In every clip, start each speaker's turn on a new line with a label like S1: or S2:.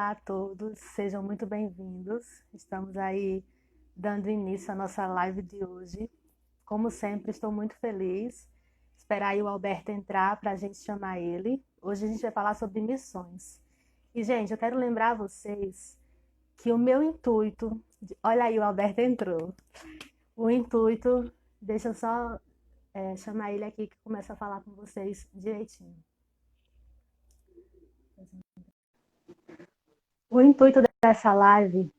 S1: Olá a todos, sejam muito bem-vindos. Estamos aí dando início à nossa live de hoje. Como sempre, estou muito feliz. Esperar aí o Alberto entrar para a gente chamar ele. Hoje a gente vai falar sobre missões. E, gente, eu quero lembrar a vocês que o meu intuito... Olha aí, o Alberto entrou. O intuito... Deixa eu só chamar ele aqui que começa a falar com vocês direitinho. O intuito dessa live,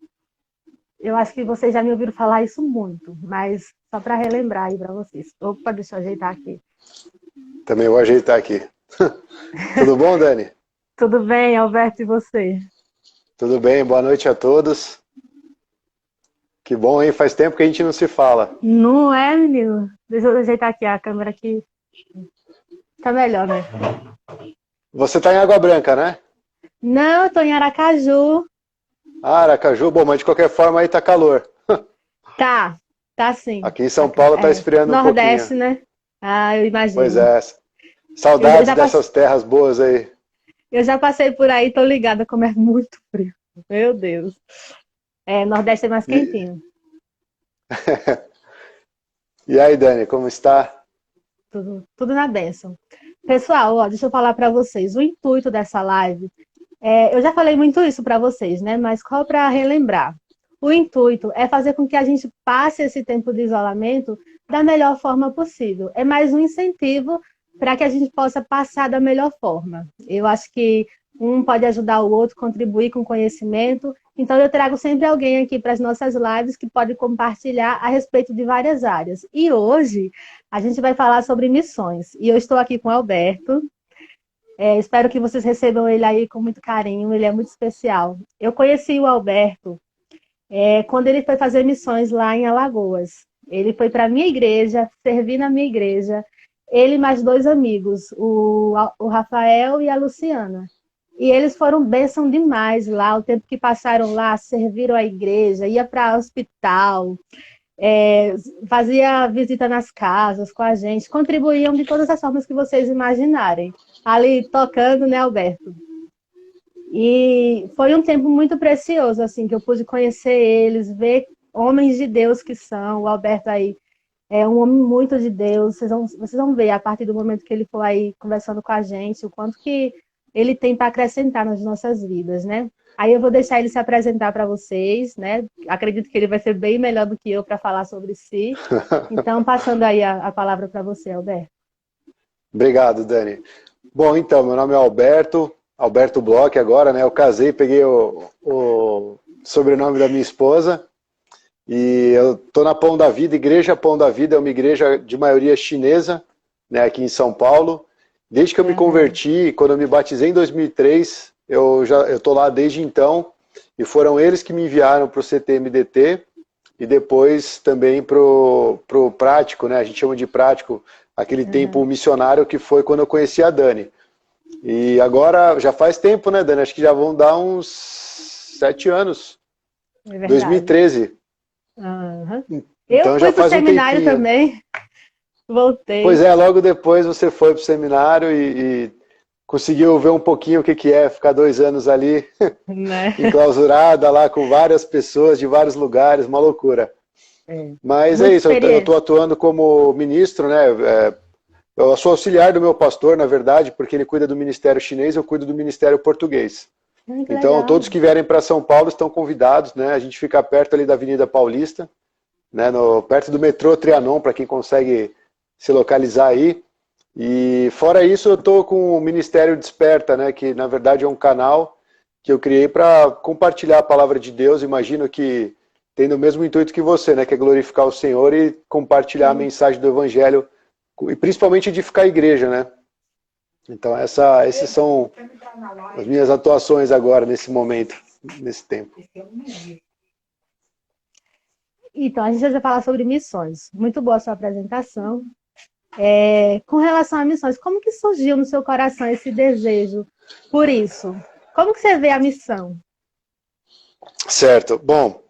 S1: eu acho que vocês já me ouviram falar isso muito, mas só para relembrar aí para vocês. Opa, deixa eu ajeitar aqui.
S2: Também vou ajeitar aqui. Tudo bom, Dani?
S1: Tudo bem, Alberto, e você?
S2: Tudo bem, boa noite a todos. Que bom, hein? Faz tempo que a gente não se fala.
S1: Não é, menino? Deixa eu ajeitar aqui a câmera aqui. Tá melhor, né?
S2: Você tá em Água Branca, né?
S1: Não, eu tô em Aracaju.
S2: Ah, Aracaju, bom, mas de qualquer forma aí tá calor.
S1: Tá sim.
S2: Aqui em São Paulo tá esfriando um pouquinho.
S1: Nordeste, né? Ah, eu imagino.
S2: Pois é. Saudades dessas terras boas aí.
S1: Eu já passei por aí, tô ligada como é muito frio. Meu Deus. Nordeste é mais quentinho.
S2: E aí, Dani, como está?
S1: Tudo na bênção. Pessoal, ó, deixa eu falar para vocês. O intuito dessa live, eu já falei muito isso para vocês, né? Mas só para relembrar. O intuito é fazer com que a gente passe esse tempo de isolamento da melhor forma possível. É mais um incentivo para que a gente possa passar da melhor forma. Eu acho que um pode ajudar o outro, contribuir com conhecimento. Então, eu trago sempre alguém aqui para as nossas lives que pode compartilhar a respeito de várias áreas. E hoje, a gente vai falar sobre missões. E eu estou aqui com o Alberto. Espero que vocês recebam ele aí com muito carinho. Ele é muito especial. Eu conheci o Alberto quando ele foi fazer missões lá em Alagoas. Ele foi para a minha igreja, servir na minha igreja. Ele e mais 2 amigos, o Rafael e a Luciana. E eles foram bênção demais lá, o tempo que passaram lá, serviram a igreja, ia para hospital, fazia visita nas casas com a gente, contribuíam de todas as formas que vocês imaginarem. Ali tocando, né, Alberto? E foi um tempo muito precioso, assim, que eu pude conhecer eles, ver homens de Deus que são. O Alberto aí é um homem muito de Deus. Vocês vão ver, a partir do momento que ele for aí conversando com a gente, o quanto que ele tem para acrescentar nas nossas vidas, né? Aí eu vou deixar ele se apresentar para vocês, né? Acredito que ele vai ser bem melhor do que eu para falar sobre si. Então, passando aí a palavra para você, Alberto.
S2: Obrigado, Dani. Bom, então, meu nome é Alberto Bloch agora, né? Eu casei, peguei o sobrenome da minha esposa e eu tô na Pão da Vida. Igreja Pão da Vida é uma igreja de maioria chinesa, né? Aqui em São Paulo. Desde que eu me converti, quando eu me batizei em 2003, eu tô lá desde então, e foram eles que me enviaram para o CTMDT e depois também pro prático, né? A gente chama de prático, aquele tempo missionário que foi quando eu conheci a Dani. E agora, já faz tempo, né, Dani? Acho que já vão dar uns 7 anos.
S1: É verdade.
S2: 2013.
S1: Então,
S2: eu
S1: fui pro seminário também. Voltei.
S2: Pois logo depois você foi pro seminário e conseguiu ver um pouquinho o que é ficar 2 anos ali,
S1: né?
S2: enclausurada lá com várias pessoas de vários lugares, uma loucura. Mas é isso, eu estou atuando como ministro, né? Eu sou auxiliar do meu pastor, na verdade, porque ele cuida do ministério chinês, eu cuido do ministério português. Então, legal. Todos que vierem para São Paulo estão convidados, né? A gente fica perto ali da Avenida Paulista, né? Perto do metrô Trianon, para quem consegue se localizar aí. E fora isso, eu estou com o Ministério Desperta, né? Que na verdade é um canal que eu criei para compartilhar a palavra de Deus. Imagino que tem o mesmo intuito que você, né? Que é glorificar o Senhor e compartilhar a mensagem do Evangelho e principalmente edificar a igreja, né? Então essas são as minhas atuações agora, nesse momento, nesse tempo.
S1: Então, a gente vai falar sobre missões. Muito boa a sua apresentação. Com relação a missões, como que surgiu no seu coração esse desejo por isso? Como que você vê a missão?
S2: Certo. Bom,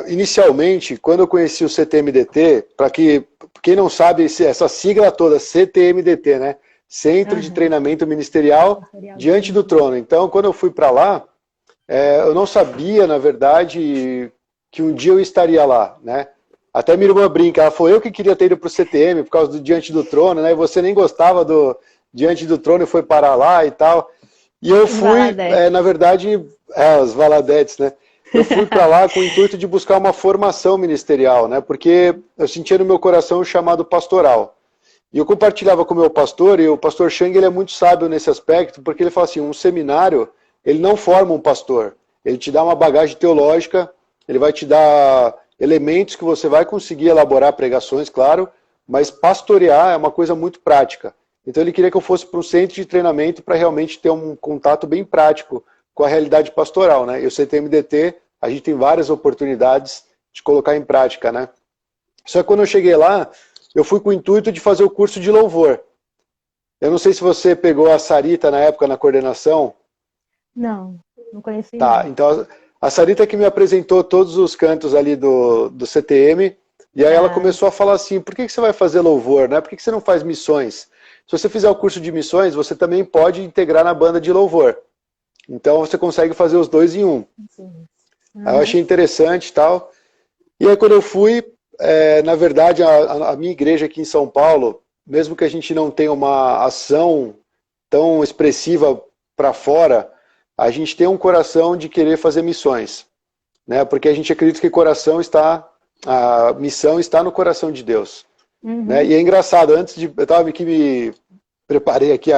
S2: inicialmente, quando eu conheci o CTMDT, para quem não sabe, essa sigla toda, CTMDT, né? Centro de Treinamento Ministerial Diante do Trono. Então, quando eu fui para lá, eu não sabia, na verdade, que um dia eu estaria lá, né? Até minha irmã brinca, ela falou, eu que queria ter ido para o CTM por causa do Diante do Trono, né? E você nem gostava do Diante do Trono e foi parar lá e tal. E eu fui, na verdade, os Valadetes, né? Eu fui para lá com o intuito de buscar uma formação ministerial, né? Porque eu sentia no meu coração o chamado pastoral. E eu compartilhava com o meu pastor, e o pastor Chang, ele é muito sábio nesse aspecto, porque ele fala assim, um seminário, ele não forma um pastor. Ele te dá uma bagagem teológica, ele vai te dar elementos que você vai conseguir elaborar pregações, claro, mas pastorear é uma coisa muito prática. Então ele queria que eu fosse para um centro de treinamento para realmente ter um contato bem prático com a realidade pastoral, né? E o CTMDT, a gente tem várias oportunidades de colocar em prática, né? Só que quando eu cheguei lá, eu fui com o intuito de fazer o curso de louvor. Eu não sei se você pegou a Sarita na época na coordenação.
S1: Não conheci.
S2: Tá, então a Sarita que me apresentou todos os cantos ali do CTM, e aí ela começou a falar assim, por que você vai fazer louvor, né? Por que você não faz missões? Se você fizer o curso de missões, você também pode integrar na banda de louvor. Então você consegue fazer os dois em um. Aí eu achei interessante e tal. E aí quando eu fui, na verdade, a minha igreja aqui em São Paulo, mesmo que a gente não tenha uma ação tão expressiva para fora, a gente tem um coração de querer fazer missões, né? Porque a gente acredita que a missão está no coração de Deus. Né? E é engraçado, eu estava aqui, me preparei aqui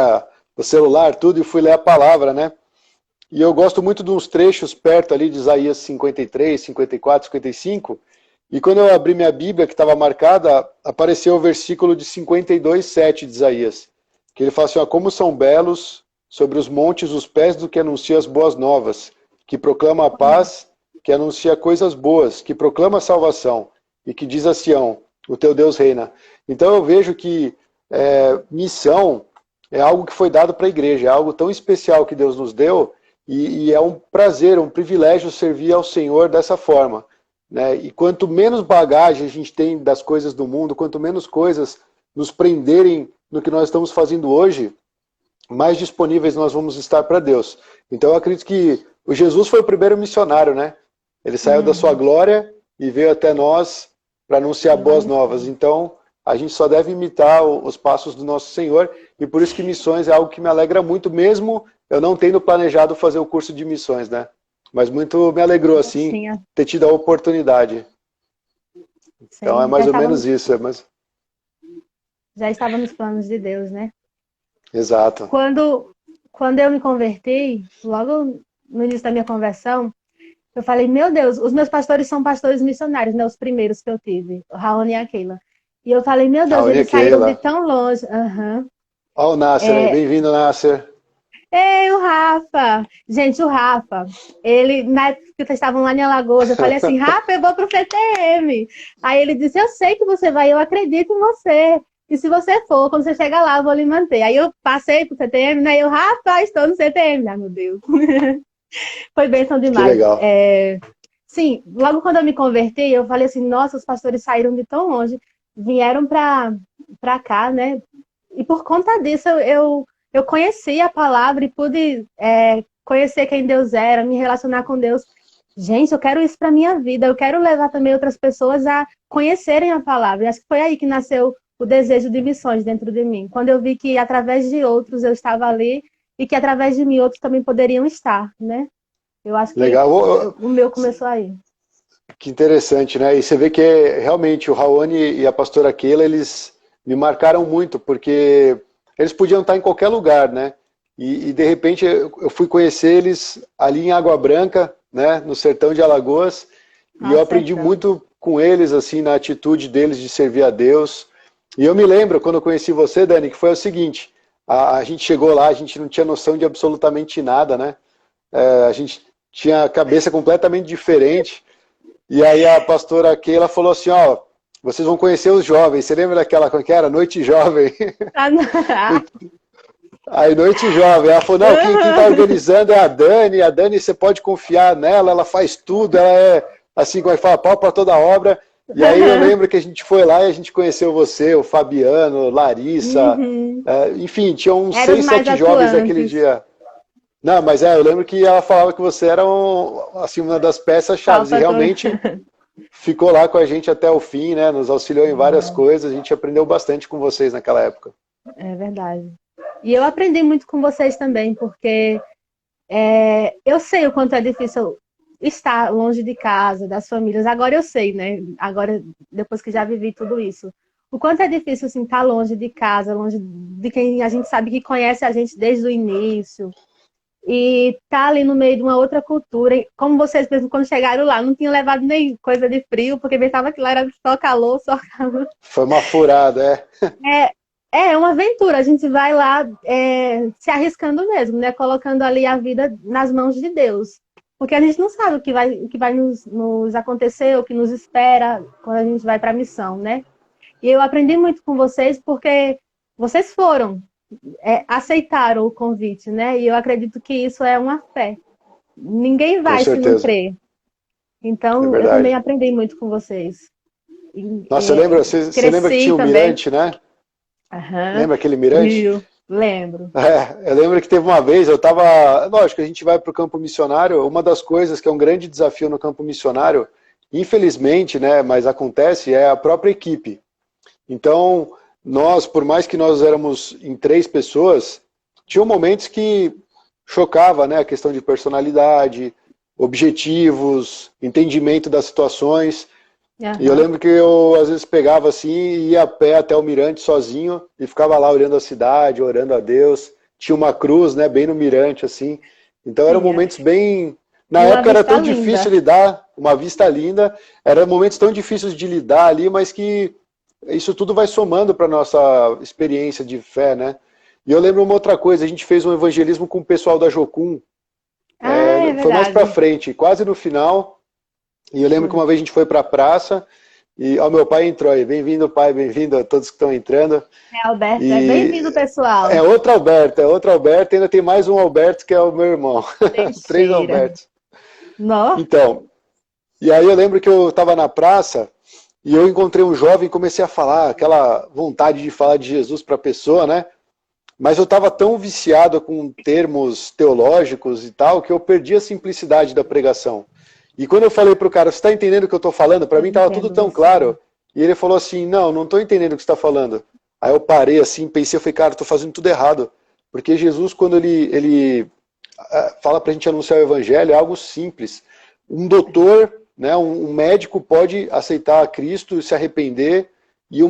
S2: o celular, tudo, e fui ler a palavra, né? E eu gosto muito de uns trechos perto ali de Isaías 53, 54, 55, e quando eu abri minha Bíblia, que estava marcada, apareceu o versículo de 52:7 de Isaías, que ele fala assim, como são belos sobre os montes os pés do que anuncia as boas novas, que proclama a paz, que anuncia coisas boas, que proclama a salvação, e que diz a Sião, o teu Deus reina. Então eu vejo que missão é algo que foi dado para a igreja, é algo tão especial que Deus nos deu, e é um prazer, um privilégio servir ao Senhor dessa forma. Né? E quanto menos bagagem a gente tem das coisas do mundo, quanto menos coisas nos prenderem no que nós estamos fazendo hoje, mais disponíveis nós vamos estar para Deus. Então eu acredito que o Jesus foi o primeiro missionário, né? Ele saiu da sua glória e veio até nós para anunciar boas novas. Então a gente só deve imitar os passos do nosso Senhor, e por isso que missões é algo que me alegra muito, mesmo eu não tendo planejado fazer o curso de missões, né? Mas muito me alegrou, assim, ter tido a oportunidade. Então é mais ou menos isso.
S1: Já estava nos planos de Deus, né?
S2: Exato.
S1: Quando eu me converti, logo no início da minha conversão, eu falei, meu Deus, os meus pastores são pastores missionários, né? Os primeiros que eu tive, o Raoni e a Keila. E eu falei, meu Deus, eles saíram de tão longe.
S2: Ó o Nasser, bem-vindo, Nasser.
S1: Ei, o Rafa! Gente, o Rafa, ele, na época que vocês estavam lá em Alagoas, eu falei assim, Rafa, eu vou pro CTM. Aí ele disse, eu sei que você vai, eu acredito em você. E se você for, quando você chegar lá, eu vou lhe manter. Aí eu passei pro CTM, né? E eu, Rafa, estou no CTM. Ah, meu Deus. Foi bênção demais.
S2: Que legal.
S1: Sim, logo quando eu me converti, eu falei assim, nossa, os pastores saíram de tão longe, vieram pra cá, né? E por conta disso, eu conheci a palavra e pude conhecer quem Deus era, me relacionar com Deus. Gente, eu quero isso para minha vida. Eu quero levar também outras pessoas a conhecerem a palavra. E acho que foi aí que nasceu o desejo de missões dentro de mim. Quando eu vi que através de outros eu estava ali e que através de mim outros também poderiam estar, né? Eu acho que
S2: legal.
S1: O meu começou aí.
S2: Que interessante, né? E você vê que realmente o Raoni e a pastora Keila, eles me marcaram muito, porque eles podiam estar em qualquer lugar, né? E de repente eu fui conhecer eles ali em Água Branca, né? No sertão de Alagoas, e eu aprendi muito com eles, assim, na atitude deles de servir a Deus. E eu me lembro, quando eu conheci você, Dani, que foi o seguinte, a gente chegou lá, a gente não tinha noção de absolutamente nada, né? A gente tinha a cabeça completamente diferente, e aí a pastora Keila falou assim, ó, vocês vão conhecer os jovens. Você lembra daquela, como que era? Noite Jovem. Aí, Noite Jovem. Ela falou, não, quem está organizando é a Dani. A Dani, você pode confiar nela, ela faz tudo. Ela é, assim, como é que fala, pau para toda obra. E aí eu lembro que a gente foi lá e a gente conheceu você, o Fabiano, Larissa. Enfim, tinha uns 6, 7 jovens naquele dia. Não, mas eu lembro que ela falava que você era assim, uma das peças-chave, e realmente ficou lá com a gente até o fim, né? Nos auxiliou em várias coisas, a gente aprendeu bastante com vocês naquela época.
S1: É verdade. E eu aprendi muito com vocês também, porque eu sei o quanto é difícil estar longe de casa, das famílias. Agora eu sei, né? Agora, depois que já vivi tudo isso. O quanto é difícil, assim, estar longe de casa, longe de quem a gente sabe que conhece a gente desde o início. E estar ali no meio de uma outra cultura. E como vocês mesmo, quando chegaram lá, não tinham levado nem coisa de frio, porque pensava que lá era só calor, só calor.
S2: Foi uma furada,
S1: É uma aventura, a gente vai lá se arriscando mesmo, né? Colocando ali a vida nas mãos de Deus. Porque a gente não sabe o que vai nos acontecer, o que nos espera quando a gente vai para a missão, né? E eu aprendi muito com vocês porque vocês foram, aceitaram o convite, né? E eu acredito que isso é uma fé. Ninguém vai se não crer. Então, eu também aprendi muito com vocês.
S2: Nossa, você lembra que tinha um mirante, né?
S1: Uhum.
S2: Lembra aquele mirante?
S1: Lembro.
S2: Eu lembro que teve uma vez, lógico, a gente vai para o campo missionário, uma das coisas que é um grande desafio no campo missionário, infelizmente, né, mas acontece, é a própria equipe. Então, por mais que nós éramos em 3 pessoas, tinham momentos que chocava, né, a questão de personalidade, objetivos, entendimento das situações. Uhum. E eu lembro que eu, às vezes, pegava assim e ia a pé até o mirante sozinho e ficava lá olhando a cidade, orando a Deus. Tinha uma cruz, né, bem no mirante, assim. Então, eram momentos bem... Na época era tão difícil lidar, uma vista linda. Eram momentos tão difíceis de lidar ali, mas que isso tudo vai somando para a nossa experiência de fé, né? E eu lembro uma outra coisa, a gente fez um evangelismo com o pessoal da Jocum. Foi mais para frente, quase no final... E eu lembro que uma vez a gente foi para a praça e meu pai entrou aí. Bem-vindo, pai, bem-vindo a todos que estão entrando.
S1: Alberto, bem-vindo, pessoal.
S2: É outro Alberto, ainda tem mais um Alberto que é o meu irmão. 3 Albertos.
S1: Não.
S2: Então, e aí eu lembro que eu estava na praça e eu encontrei um jovem e comecei a falar, aquela vontade de falar de Jesus para a pessoa, né? Mas eu estava tão viciado com termos teológicos e tal que eu perdi a simplicidade da pregação. E quando eu falei pro cara, você está entendendo o que eu estou falando? Para mim estava tudo tão claro. E ele falou assim, não estou entendendo o que você está falando. Aí eu parei assim, pensei, eu falei, cara, estou fazendo tudo errado. Porque Jesus, quando ele fala para a gente anunciar o evangelho, é algo simples. Um doutor, né, um médico pode aceitar a Cristo e se arrepender. E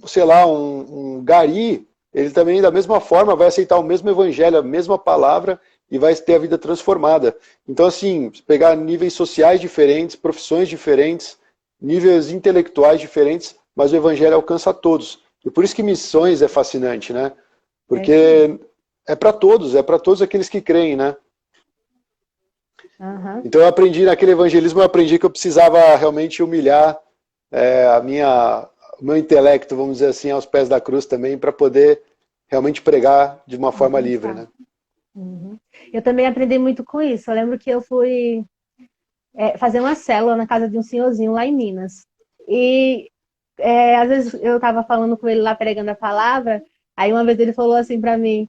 S2: sei lá, um gari, ele também da mesma forma vai aceitar o mesmo evangelho, a mesma palavra, e vai ter a vida transformada. Então, assim, pegar níveis sociais diferentes, profissões diferentes, níveis intelectuais diferentes, mas o evangelho alcança a todos. E por isso que missões é fascinante, né? Porque é para todos aqueles que creem, né?
S1: Uhum.
S2: Então eu aprendi, naquele evangelismo, eu aprendi que eu precisava realmente humilhar o meu intelecto, vamos dizer assim, aos pés da cruz também, para poder realmente pregar de uma forma livre, né?
S1: Uhum. Eu também aprendi muito com isso. Eu lembro que eu fui fazer uma célula na casa de um senhorzinho lá em Minas. E às vezes eu estava falando com ele lá, pregando a palavra, aí uma vez ele falou assim para mim,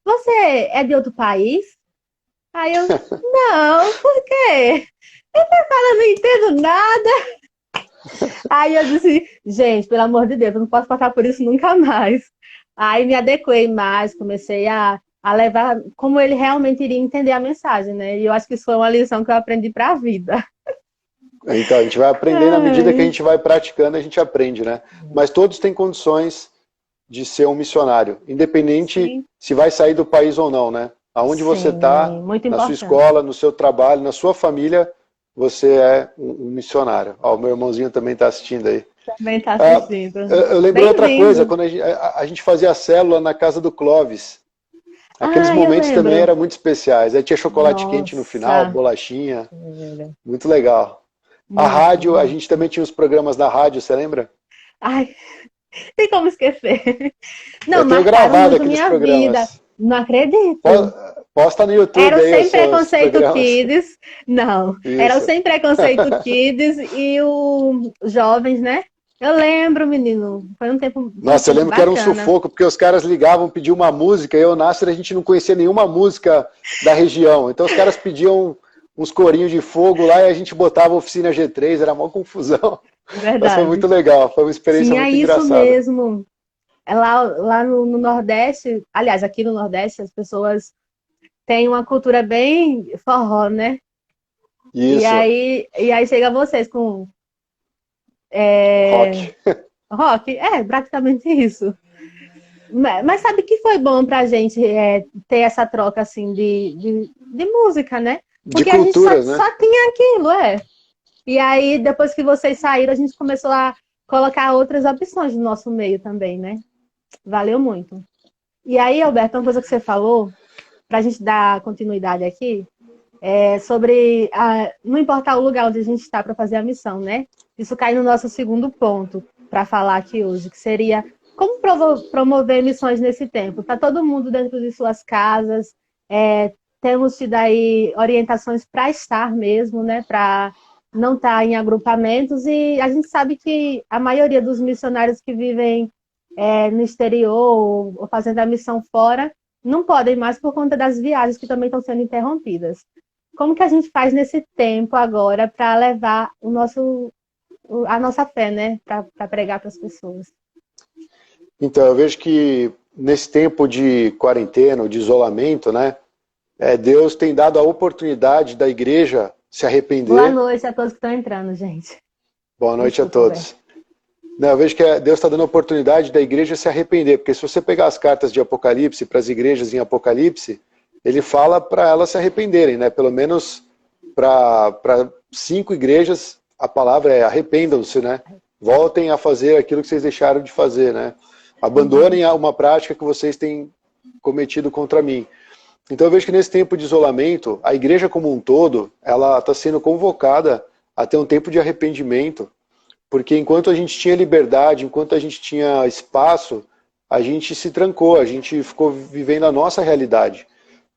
S1: você é de outro país? Aí eu, não, por quê? Ele fala, eu não entendo nada. Aí eu disse, gente, pelo amor de Deus, eu não posso passar por isso nunca mais. Aí me adequei mais, comecei a levar como ele realmente iria entender a mensagem, né? E eu acho que isso foi uma lição que eu aprendi para a vida.
S2: Então, a gente vai aprendendo, à medida que a gente vai praticando, a gente aprende, né? Mas todos têm condições de ser um missionário, independente se vai sair do país ou não, né? Aonde você está, na sua escola, no seu trabalho, na sua família, você é um missionário. Ó, o meu irmãozinho também está assistindo aí.
S1: Também está assistindo.
S2: Eu lembrei outra coisa, quando a gente fazia a célula na casa do Clóvis. Aqueles momentos também eram muito especiais. Aí tinha chocolate quente no final, bolachinha. Muito legal. A rádio, a gente também tinha os programas da rádio, você lembra?
S1: Ai, tem como esquecer. Não,
S2: eu tenho gravado aqueles
S1: minha
S2: programas.
S1: Vida. Não acredito.
S2: Posta no YouTube.
S1: Era o
S2: aí
S1: Sem Preconceito Kids. Não,
S2: Isso.
S1: Era o Sem Preconceito Kids e o Jovens, né? Eu lembro, menino. Foi um tempo.
S2: Nossa, eu lembro
S1: bacana.
S2: Que era um sufoco, porque os caras ligavam, pediam uma música, e eu, Nasser, a gente não conhecia nenhuma música da região. Então os caras pediam uns corinhos de fogo lá e a gente botava Oficina G3, era uma confusão.
S1: Verdade.
S2: Mas foi muito legal, foi uma experiência muito engraçada.
S1: Tinha isso mesmo. Lá no Nordeste, aliás, aqui no Nordeste, as pessoas têm uma cultura bem forró, né?
S2: Isso.
S1: E aí chega vocês com...
S2: Rock.
S1: Rock, praticamente isso. Mas sabe que foi bom pra gente ter essa troca, assim, de música, né? Porque
S2: de culturas,
S1: a gente só tinha aquilo, E aí, depois que vocês saíram, a gente começou a colocar outras opções no nosso meio também, né? Valeu muito. E aí, Alberto, uma coisa que você falou, pra gente dar continuidade aqui, sobre não importar o lugar onde a gente está para fazer a missão, né? Isso cai no nosso segundo ponto para falar aqui hoje, que seria como promover missões nesse tempo. Está todo mundo dentro de suas casas, temos tido aí orientações para estar mesmo, né? Para não estar em agrupamentos, e a gente sabe que a maioria dos missionários que vivem no exterior ou fazendo a missão fora não podem mais por conta das viagens que também estão sendo interrompidas. Como que a gente faz nesse tempo agora para levar a nossa fé, né? Para pregar para as pessoas?
S2: Então, eu vejo que nesse tempo de quarentena, de isolamento, né? Deus tem dado a oportunidade da igreja se arrepender.
S1: Boa noite a todos que estão entrando, gente.
S2: Boa noite a todos. Não, eu vejo que Deus está dando a oportunidade da igreja se arrepender, porque se você pegar as cartas de Apocalipse para as igrejas em Apocalipse, ele fala para elas se arrependerem, né? Pelo menos para 5 igrejas, a palavra é arrependam-se, né? Voltem a fazer aquilo que vocês deixaram de fazer, né? Abandonem uma prática que vocês têm cometido contra mim. Então eu vejo que nesse tempo de isolamento, a igreja como um todo, ela está sendo convocada a ter um tempo de arrependimento, porque enquanto a gente tinha liberdade, enquanto a gente tinha espaço, a gente se trancou, a gente ficou vivendo a nossa realidade.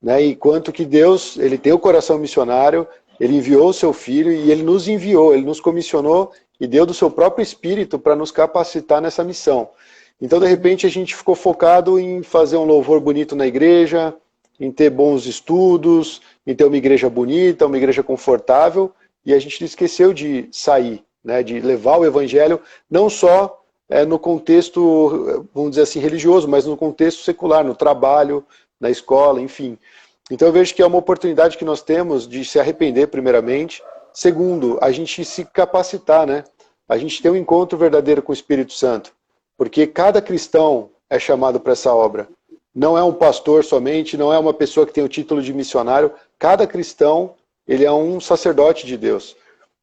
S2: Né? Enquanto que Deus, ele tem o coração missionário, ele enviou o seu Filho e ele nos enviou, ele nos comissionou e deu do seu próprio Espírito para nos capacitar nessa missão. Então, de repente, a gente ficou focado em fazer um louvor bonito na igreja, em ter bons estudos, em ter uma igreja bonita, uma igreja confortável, e a gente esqueceu de sair, né, de levar o evangelho, não só no contexto, vamos dizer assim, religioso, mas no contexto secular, no trabalho, na escola, enfim. Então eu vejo que é uma oportunidade que nós temos de se arrepender, primeiramente. Segundo, a gente se capacitar, né? A gente ter um encontro verdadeiro com o Espírito Santo. Porque cada cristão é chamado para essa obra. Não é um pastor somente, não é uma pessoa que tem o título de missionário. Cada cristão, ele é um sacerdote de Deus.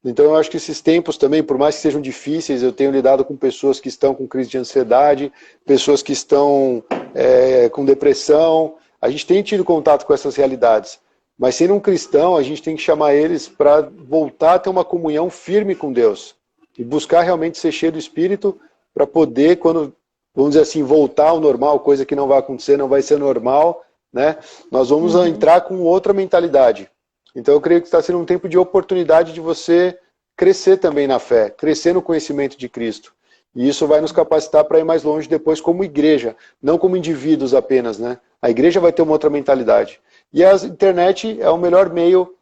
S2: Então eu acho que esses tempos também, por mais que sejam difíceis, eu tenho lidado com pessoas que estão com crise de ansiedade, pessoas que estão com depressão. A gente tem tido contato com essas realidades. Mas sendo um cristão, a gente tem que chamar eles para voltar a ter uma comunhão firme com Deus. E buscar realmente ser cheio do Espírito para poder, quando, vamos dizer assim, voltar ao normal, coisa que não vai acontecer, não vai ser normal, né? Nós vamos entrar com outra mentalidade. Então eu creio que está sendo um tempo de oportunidade de você crescer também na fé, crescer no conhecimento de Cristo. E isso vai nos capacitar para ir mais longe depois como igreja, não como indivíduos apenas, né? A igreja vai ter uma outra mentalidade. E a internet é o melhor meio,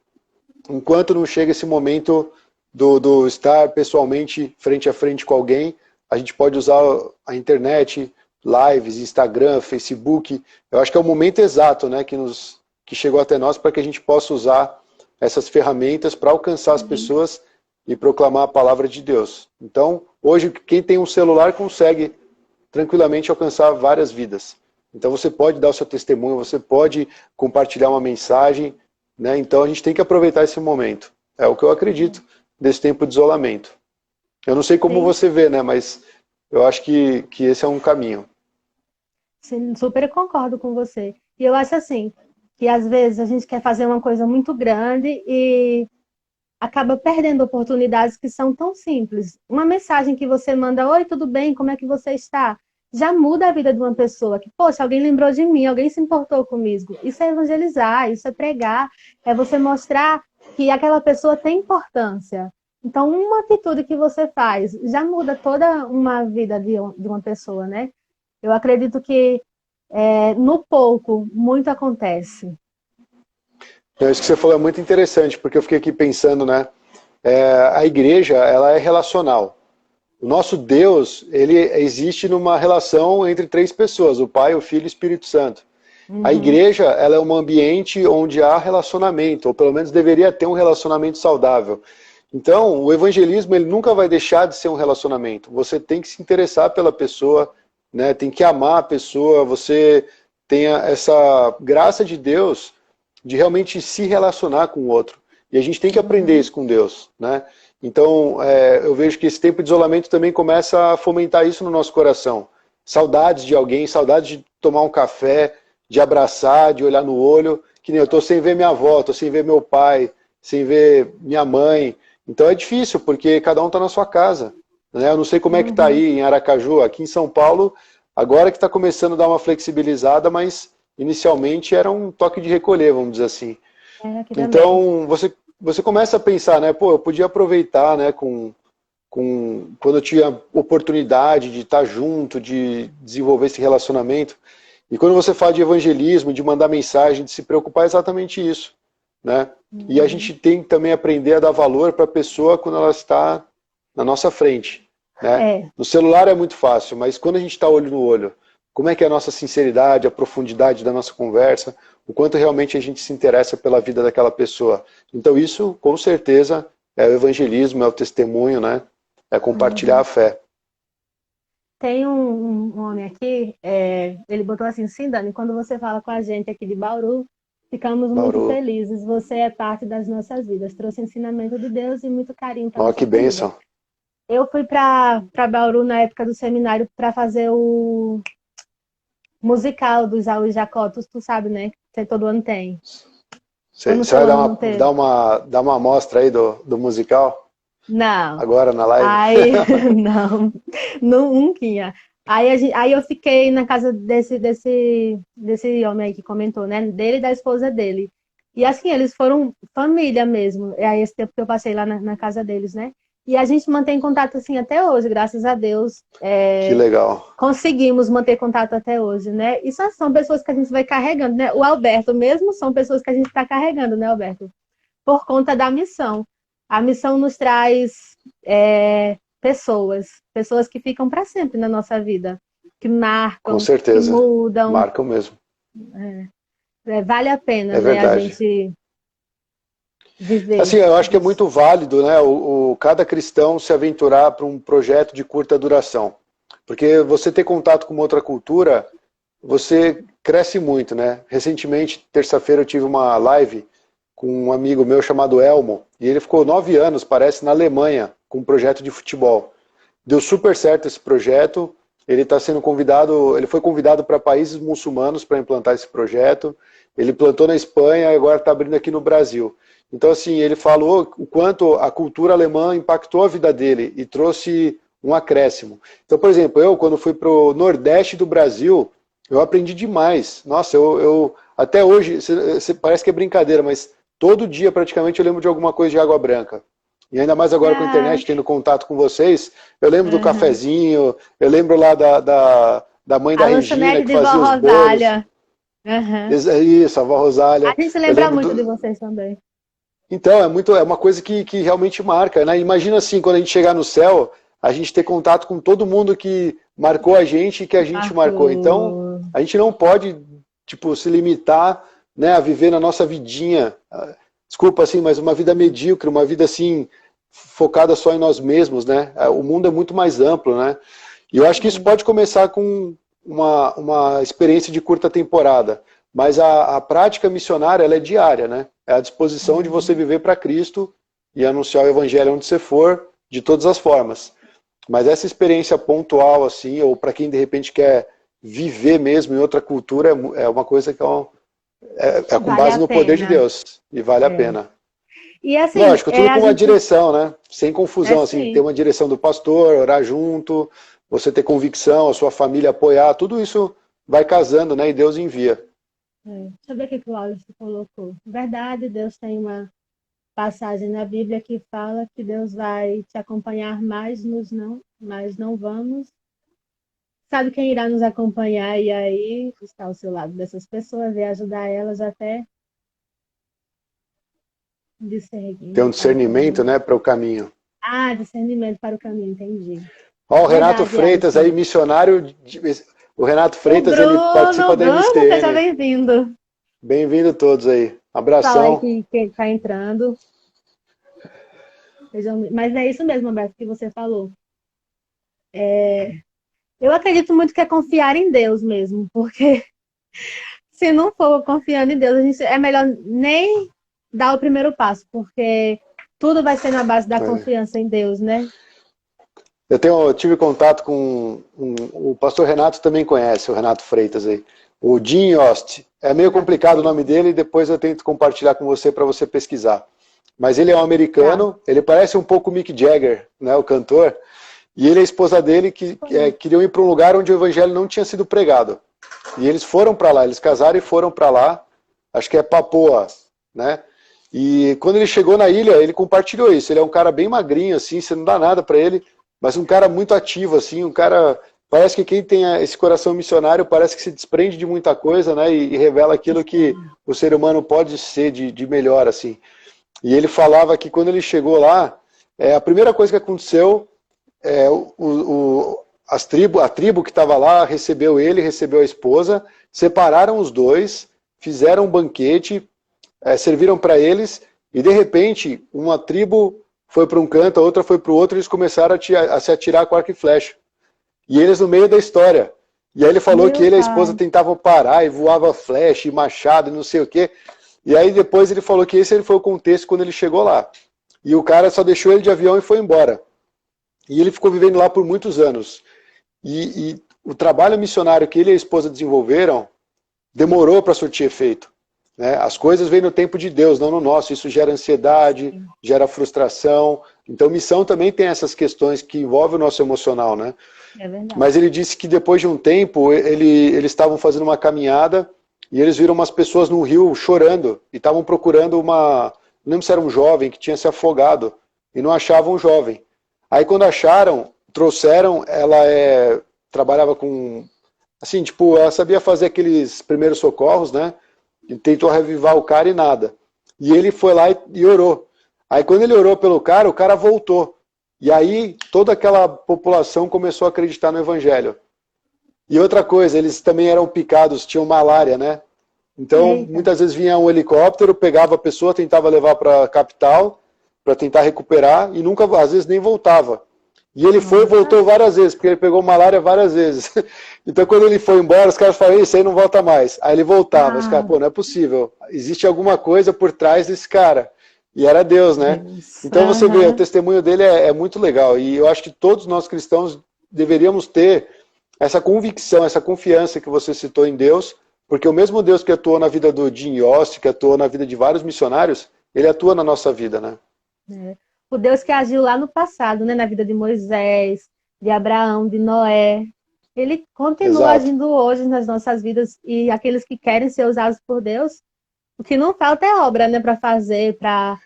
S2: enquanto não chega esse momento do estar pessoalmente, frente a frente com alguém, a gente pode usar a internet, lives, Instagram, Facebook. Eu acho que é o momento exato, né, que chegou até nós para que a gente possa usar essas ferramentas para alcançar as pessoas e proclamar a palavra de Deus. Então, hoje, quem tem um celular consegue tranquilamente alcançar várias vidas. Então, você pode dar o seu testemunho, você pode compartilhar uma mensagem, né? Então, a gente tem que aproveitar esse momento. É o que eu acredito desse tempo de isolamento. Eu não sei como você vê, né? Mas eu acho que esse é um caminho.
S1: Sim, super concordo com você. E eu acho assim, que às vezes a gente quer fazer uma coisa muito grande e acaba perdendo oportunidades que são tão simples. Uma mensagem que você manda: oi, tudo bem? Como é que você está? Já muda a vida de uma pessoa. Que, poxa, alguém lembrou de mim, alguém se importou comigo. Isso é evangelizar, isso é pregar, é você mostrar que aquela pessoa tem importância. Então, uma atitude que você faz já muda toda uma vida de uma pessoa, né? Eu acredito que no pouco, muito acontece.
S2: Então, isso que você falou é muito interessante, porque eu fiquei aqui pensando, né? A igreja, ela é relacional. O nosso Deus, ele existe numa relação entre três pessoas, o Pai, o Filho e o Espírito Santo. A igreja, ela é um ambiente onde há relacionamento, ou pelo menos deveria ter um relacionamento saudável. Então, o evangelismo, ele nunca vai deixar de ser um relacionamento. Você tem que se interessar pela pessoa, né? Tem que amar a pessoa, você tem essa graça de Deus de realmente se relacionar com o outro. E a gente tem que aprender isso com Deus, né? Então, eu vejo que esse tempo de isolamento também começa a fomentar isso no nosso coração. Saudades de alguém, saudades de tomar um café, de abraçar, de olhar no olho, que nem eu estou sem ver minha avó, estou sem ver meu pai, sem ver minha mãe. Então é difícil, porque cada um está na sua casa. Né? Eu não sei como é que está aí em Aracaju, aqui em São Paulo, agora que está começando a dar uma flexibilizada, mas inicialmente era um toque de recolher, vamos dizer assim. Então você começa a pensar, né? Pô, eu podia aproveitar, né, quando eu tinha oportunidade de estar junto, de desenvolver esse relacionamento. E quando você fala de evangelismo, de mandar mensagem, de se preocupar, é exatamente isso. Né? E a gente tem que também aprender a dar valor para a pessoa quando ela está na nossa frente. Né? No celular é muito fácil, mas quando a gente está olho no olho, como é que é a nossa sinceridade, a profundidade da nossa conversa, o quanto realmente a gente se interessa pela vida daquela pessoa. Então isso, com certeza, é o evangelismo, é o testemunho, né? É compartilhar a fé.
S1: Tem um homem aqui, ele botou assim, sim, Dani, quando você fala com a gente aqui de Bauru, ficamos muito felizes. Você é parte das nossas vidas. Trouxe ensinamento de Deus e muito carinho para nossa
S2: que bênção.
S1: vida. Eu fui para Bauru na época do seminário para fazer o musical do Isaú e Jacó. Tu sabe, né? Que todo ano tem.
S2: Você vai dar uma amostra aí do musical?
S1: Não.
S2: Agora na live?
S1: Aí, nunca. Aí eu fiquei na casa desse homem aí que comentou, né? Dele e da esposa dele. E assim, eles foram família mesmo. E aí esse tempo que eu passei lá na casa deles, né? E a gente mantém contato assim até hoje, graças a Deus.
S2: Que legal.
S1: Conseguimos manter contato até hoje, né? E são pessoas que a gente vai carregando, né? O Alberto mesmo são pessoas que a gente está carregando, né, Alberto? Por conta da missão. A missão nos traz pessoas que ficam para sempre na nossa vida, que marcam,
S2: com certeza,
S1: que mudam.
S2: Marcam mesmo.
S1: Vale a pena, né, a gente viver.
S2: Assim, eu acho que é muito válido, né, cada cristão se aventurar para um projeto de curta duração, porque você ter contato com uma outra cultura, você cresce muito, né? Recentemente, terça-feira, eu tive uma live com um amigo meu chamado Elmo, e ele ficou 9 anos, parece, na Alemanha, com um projeto de futebol. Deu super certo esse projeto, ele está sendo convidado, ele foi convidado para países muçulmanos para implantar esse projeto, ele plantou na Espanha e agora está abrindo aqui no Brasil. Então, assim, ele falou o quanto a cultura alemã impactou a vida dele e trouxe um acréscimo. Então, por exemplo, eu, quando fui para o Nordeste do Brasil, eu aprendi demais. Nossa, eu até hoje, parece que é brincadeira, mas todo dia, praticamente, eu lembro de alguma coisa de Água Branca. E ainda mais agora com a internet, tendo contato com vocês, eu lembro do cafezinho, eu lembro lá da mãe da Regina, que fazia os bolos. Isso, a avó Rosália.
S1: A gente lembra muito de vocês também.
S2: Então, é uma coisa que realmente marca, né? Imagina assim, quando a gente chegar no céu, a gente ter contato com todo mundo que marcou a gente e que a gente marcou. Então, a gente não pode, tipo, se limitar, né, a viver na nossa vidinha, desculpa assim, mas uma vida medíocre, uma vida assim, focada só em nós mesmos, né? O mundo é muito mais amplo, né? E eu acho que isso pode começar com uma experiência de curta temporada, mas a prática missionária, ela é diária, né? É a disposição de você viver para Cristo e anunciar o evangelho onde você for, de todas as formas. Mas essa experiência pontual, assim, ou para quem de repente quer viver mesmo em outra cultura, é uma coisa que é com base no poder de Deus. E vale a pena.
S1: E assim,
S2: lógico, tudo com uma direção, né? Sem confusão, assim, ter uma direção do pastor, orar junto, você ter convicção, a sua família apoiar, tudo isso vai casando, né? E Deus envia.
S1: Deixa eu ver o que o Wallace colocou. Verdade, Deus tem uma passagem na Bíblia que fala que Deus vai te acompanhar mais nos não, mas não vamos. Sabe quem irá nos acompanhar e aí estar ao seu lado dessas pessoas e ajudar elas até discernir.
S2: Tem um discernimento, né, para o caminho.
S1: Ah, discernimento para o caminho, entendi.
S2: Ó, o Renato Freitas aí, missionário. O Renato Freitas,
S1: Bruno,
S2: ele participa da MTN.
S1: Seja bem-vindo.
S2: Bem-vindo todos aí. Abração.
S1: Fala aí que está entrando. Mas é isso mesmo, Humberto, que você falou. Eu acredito muito que é confiar em Deus mesmo, porque se não for confiando em Deus, é melhor nem dar o primeiro passo, porque tudo vai ser na base da confiança em Deus, né?
S2: Eu tive contato com o pastor Renato, também conhece o Renato Freitas aí. O Jim Yost. É meio complicado o nome dele, depois eu tento compartilhar com você para você pesquisar. Mas ele é um americano, ele parece um pouco o Mick Jagger, né, o cantor, e ele e a esposa dele queriam ir para um lugar onde o evangelho não tinha sido pregado. E eles foram para lá, eles casaram e foram para lá, acho que é Papoa, né? E quando ele chegou na ilha, ele compartilhou isso. Ele é um cara bem magrinho, assim, você não dá nada para ele, mas um cara muito ativo, assim, um cara... Parece que quem tem esse coração missionário parece que se desprende de muita coisa, né? E revela aquilo que o ser humano pode ser de melhor, assim. E ele falava que quando ele chegou lá, a primeira coisa que aconteceu, a tribo que estava lá recebeu ele, recebeu a esposa, separaram os dois, fizeram um banquete, serviram para eles, e de repente uma tribo foi para um canto, a outra foi para o outro, e eles começaram a se atirar com arco e flecha. E eles no meio da história. E aí ele falou que ele e a esposa tentavam parar, e voava flecha, e machado, e não sei o quê. E aí depois ele falou que esse foi o contexto quando ele chegou lá. E o cara só deixou ele de avião e foi embora. E ele ficou vivendo lá por muitos anos. E o trabalho missionário que ele e a esposa desenvolveram demorou para surtir efeito. Né? As coisas vêm no tempo de Deus, não no nosso. Isso gera ansiedade, gera frustração. Então missão também tem essas questões que envolvem o nosso emocional, né?
S1: É verdade.
S2: Mas ele disse que depois de um tempo, eles estavam fazendo uma caminhada e eles viram umas pessoas no rio chorando e estavam procurando não lembro se era um jovem que tinha se afogado e não achavam o jovem. Aí quando acharam, trouxeram, ela trabalhava com, assim, tipo, ela sabia fazer aqueles primeiros socorros, né? E tentou revivar o cara e nada. E ele foi lá e orou. Aí quando ele orou pelo cara, o cara voltou. E aí toda aquela população começou a acreditar no evangelho. E outra coisa, eles também eram picados, tinham malária, né? Então, muitas vezes vinha um helicóptero, pegava a pessoa, tentava levar para a capital, para tentar recuperar, e nunca, às vezes, nem voltava. E ele foi e voltou várias vezes, porque ele pegou malária várias vezes. Então, quando ele foi embora, os caras falaram, isso aí não volta mais. Aí ele voltava, os caras, pô, não é possível. Existe alguma coisa por trás desse cara. E era Deus, né? Então você vê, o testemunho dele é muito legal. E eu acho que todos nós cristãos deveríamos ter essa convicção, essa confiança que você citou em Deus, porque o mesmo Deus que atuou na vida do Jim Yost, que atuou na vida de vários missionários, ele atua na nossa vida, né?
S1: O Deus que agiu lá no passado, né? Na vida de Moisés, de Abraão, de Noé. Ele continua agindo hoje nas nossas vidas, e aqueles que querem ser usados por Deus, o que não falta é obra, né? Para fazer, para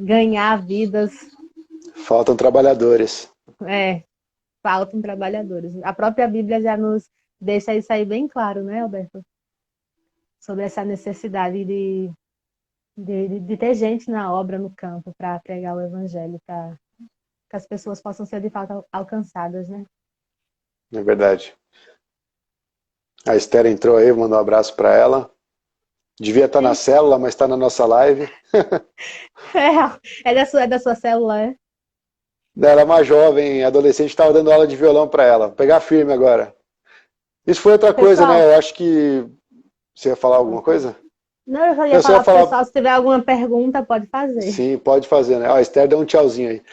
S1: ganhar vidas.
S2: Faltam trabalhadores.
S1: Faltam trabalhadores. A própria Bíblia já nos deixa isso aí bem claro, né, Alberto? Sobre essa necessidade de ter gente na obra, no campo, para pregar o evangelho, para que as pessoas possam ser de fato alcançadas, né?
S2: É verdade. A Esther entrou aí, mandou um abraço para ela. Devia estar na célula, mas está na nossa live.
S1: É da sua célula, é?
S2: Ela é uma jovem, adolescente, estava dando aula de violão para ela. Vou pegar firme agora. Isso foi outra coisa, né? Eu acho que... Você ia falar alguma coisa?
S1: Não, eu só ia falar pro pessoal, se tiver alguma pergunta, pode fazer.
S2: Sim, pode fazer, né? A Esther deu um tchauzinho aí.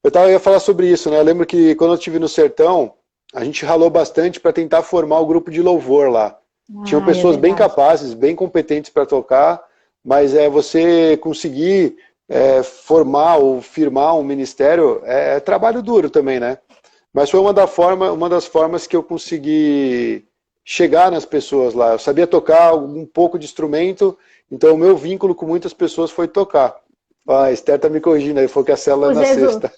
S2: Eu ia falar sobre isso, né? Eu lembro que quando eu estive no sertão, a gente ralou bastante para tentar formar o grupo de louvor lá. Tinham pessoas bem capazes, bem competentes para tocar, mas você conseguir formar ou firmar um ministério é trabalho duro também, né? Mas foi uma das formas que eu consegui chegar nas pessoas lá. Eu sabia tocar um pouco de instrumento, então o meu vínculo com muitas pessoas foi tocar. a Esther tá me corrigindo, ele falou que a célula é na sexta.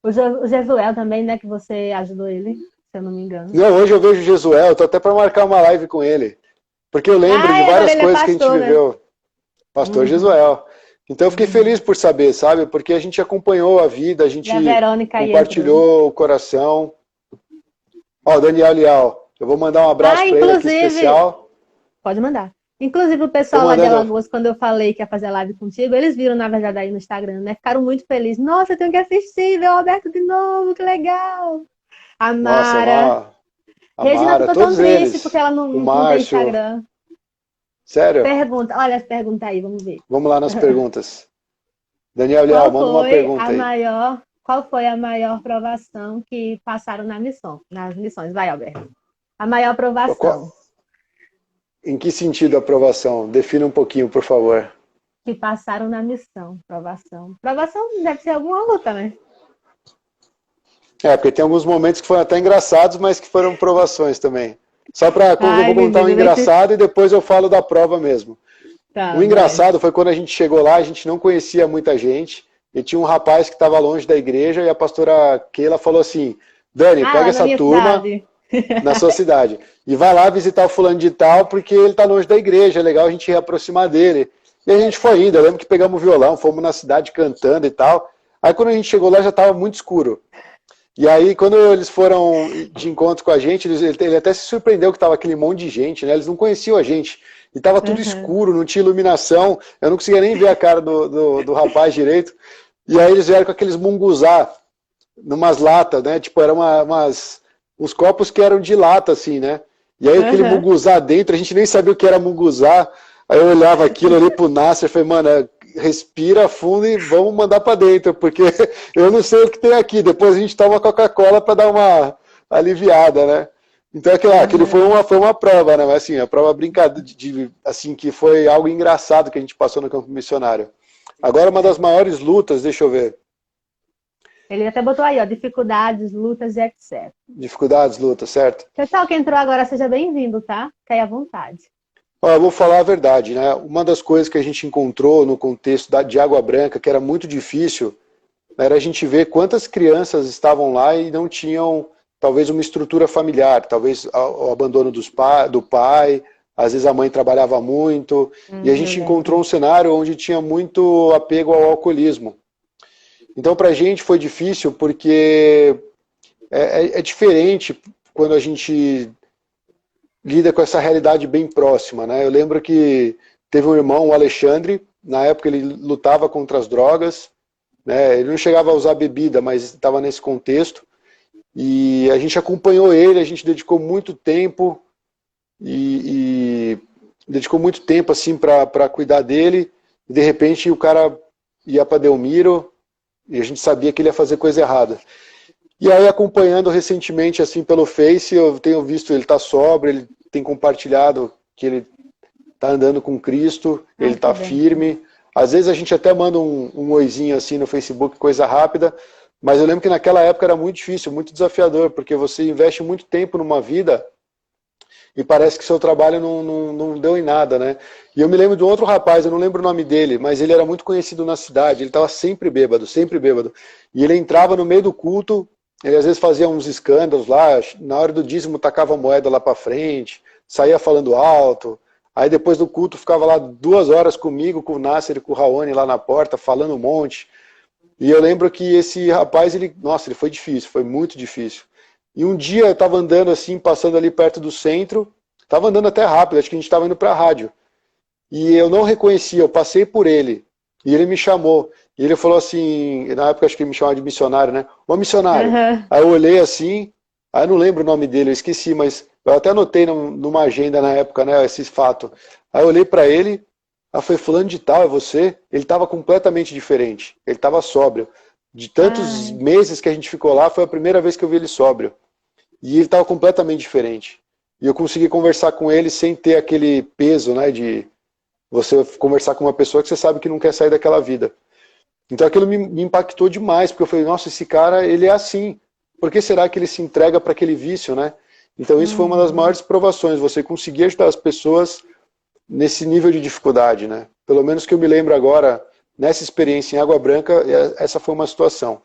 S1: O Jesuel também, né, que você ajudou ele, se eu não me engano.
S2: Não, hoje eu vejo o Jesuel, tô até para marcar uma live com ele. Porque eu lembro de várias coisas que a gente viveu. Né? Pastor Jesuel. Então eu fiquei feliz por saber, sabe? Porque a gente acompanhou a vida, a gente compartilhou o coração. Ó, Daniel Leal, eu vou mandar um abraço para ele aqui especial.
S1: Pode mandar. Inclusive o pessoal lá de Alagoas, quando eu falei que ia fazer live contigo, eles viram, na verdade, aí no Instagram, né? Ficaram muito felizes. Nossa, eu tenho que assistir, ver o Alberto de novo, que legal. A Mara.
S2: Nossa,
S1: Regina ficou tão triste porque ela não tem Instagram.
S2: Sério?
S1: Pergunta, olha as perguntas aí, vamos ver.
S2: Vamos lá nas perguntas. Daniel Leal, manda uma pergunta aí.
S1: Qual foi a maior provação que passaram nas missões? Vai, Alberto. A maior provação.
S2: Em que sentido a provação? Defina um pouquinho, por favor.
S1: Que passaram na missão, provação. Provação deve ser alguma luta, né?
S2: Porque tem alguns momentos que foram até engraçados, mas que foram provações também. Só para eu vou contar um engraçado e depois eu falo da prova mesmo.
S1: Tá,
S2: o engraçado foi quando a gente chegou lá, a gente não conhecia muita gente, e tinha um rapaz que estava longe da igreja, e a pastora Keila falou assim, Dani, pega essa turma na sua cidade, e vai lá visitar o fulano de tal, porque ele está longe da igreja, é legal a gente reaproximar dele. E a gente foi indo, eu lembro que pegamos o violão, fomos na cidade cantando e tal. Aí quando a gente chegou lá já estava muito escuro. E aí, quando eles foram de encontro com a gente, ele até se surpreendeu que estava aquele monte de gente, né? Eles não conheciam a gente. E estava tudo escuro, não tinha iluminação. Eu não conseguia nem ver a cara do rapaz direito. E aí eles vieram com aqueles munguzá, numas latas, né? Tipo, eram uns copos que eram de lata, assim, né? E aí aquele munguzá dentro, a gente nem sabia o que era munguzá. Aí eu olhava aquilo ali pro Nasser e falei, mano, respira fundo e vamos mandar para dentro, porque eu não sei o que tem aqui. Depois a gente toma Coca-Cola para dar uma aliviada, né? Então aquilo foi uma prova, né? Mas assim, a prova brincadeira, assim, que foi algo engraçado que a gente passou no campo missionário. Agora, uma das maiores lutas, deixa eu ver.
S1: Ele até botou aí, ó, dificuldades, lutas e etc.
S2: Dificuldades, lutas, certo?
S1: Pessoal que entrou agora, seja bem-vindo, tá? Fique aí à vontade.
S2: Eu vou falar a verdade, né? Uma das coisas que a gente encontrou no contexto de Água Branca, que era muito difícil, era a gente ver quantas crianças estavam lá e não tinham, talvez, uma estrutura familiar, talvez o abandono do pai, às vezes a mãe trabalhava muito, e a gente encontrou um cenário onde tinha muito apego ao alcoolismo. Então, para a gente foi difícil porque é diferente quando a gente lida com essa realidade bem próxima, né? Eu lembro que teve um irmão, o Alexandre, na época ele lutava contra as drogas, né? Ele não chegava a usar bebida, mas estava nesse contexto, e a gente acompanhou ele, a gente dedicou muito tempo, dedicou muito tempo assim para cuidar dele, e de repente o cara ia para Delmiro, e a gente sabia que ele ia fazer coisa errada. E aí, acompanhando recentemente assim pelo Face, eu tenho visto ele tá sóbrio, ele tem compartilhado que ele tá andando com Cristo, ele tá firme. Às vezes a gente até manda um oizinho assim no Facebook, coisa rápida, mas eu lembro que naquela época era muito difícil, muito desafiador, porque você investe muito tempo numa vida e parece que seu trabalho não deu em nada, né? E eu me lembro de um outro rapaz, eu não lembro o nome dele, mas ele era muito conhecido na cidade, ele estava sempre bêbado. E ele entrava no meio do culto, ele às vezes fazia uns escândalos lá, na hora do dízimo tacava a moeda lá para frente, saía falando alto, aí depois do culto ficava lá 2 horas comigo, com o Nasser e com o Raoni lá na porta, falando um monte. E eu lembro que esse rapaz, ele foi difícil, foi muito difícil. E um dia eu estava andando assim, passando ali perto do centro, estava andando até rápido, acho que a gente estava indo para a rádio. E eu não reconhecia, eu passei por ele, e ele me chamou. E ele falou assim, na época acho que ele me chamava de missionário, né? Ô missionário. Aí eu olhei assim, aí eu não lembro o nome dele, eu esqueci, mas eu até anotei numa agenda na época, né, esse fato. Aí eu olhei para ele, aí foi fulano de tal, é você? Ele estava completamente diferente, ele estava sóbrio. De tantos meses que a gente ficou lá, foi a primeira vez que eu vi ele sóbrio. E ele estava completamente diferente. E eu consegui conversar com ele sem ter aquele peso, né, de você conversar com uma pessoa que você sabe que não quer sair daquela vida. Então aquilo me impactou demais, porque eu falei, nossa, esse cara, ele é assim. Por que será que ele se entrega para aquele vício, né? Então isso foi uma das maiores provações, você conseguir ajudar as pessoas nesse nível de dificuldade, né? Pelo menos que eu me lembro agora, nessa experiência em Água Branca, essa foi uma situação.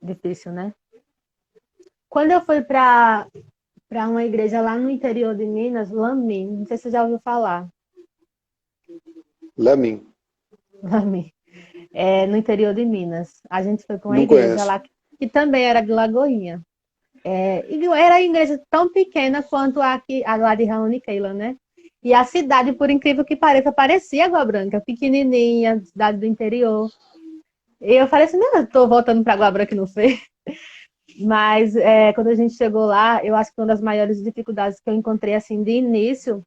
S1: Difícil, né? Quando eu fui para uma igreja lá no interior de Minas, Lamin, não sei se você já ouviu falar.
S2: Lamin.
S1: Lamin. No interior de Minas. A gente foi para uma
S2: Não
S1: igreja
S2: conheço.
S1: lá que também era de Lagoinha. E era a igreja tão pequena quanto a lá de Raoni Keila, né? E a cidade, por incrível que pareça, parecia Água Branca, pequenininha, cidade do interior. E eu falei assim, não, eu tô voltando para Água Branca e não sei. Mas quando a gente chegou lá, eu acho que uma das maiores dificuldades que eu encontrei assim de início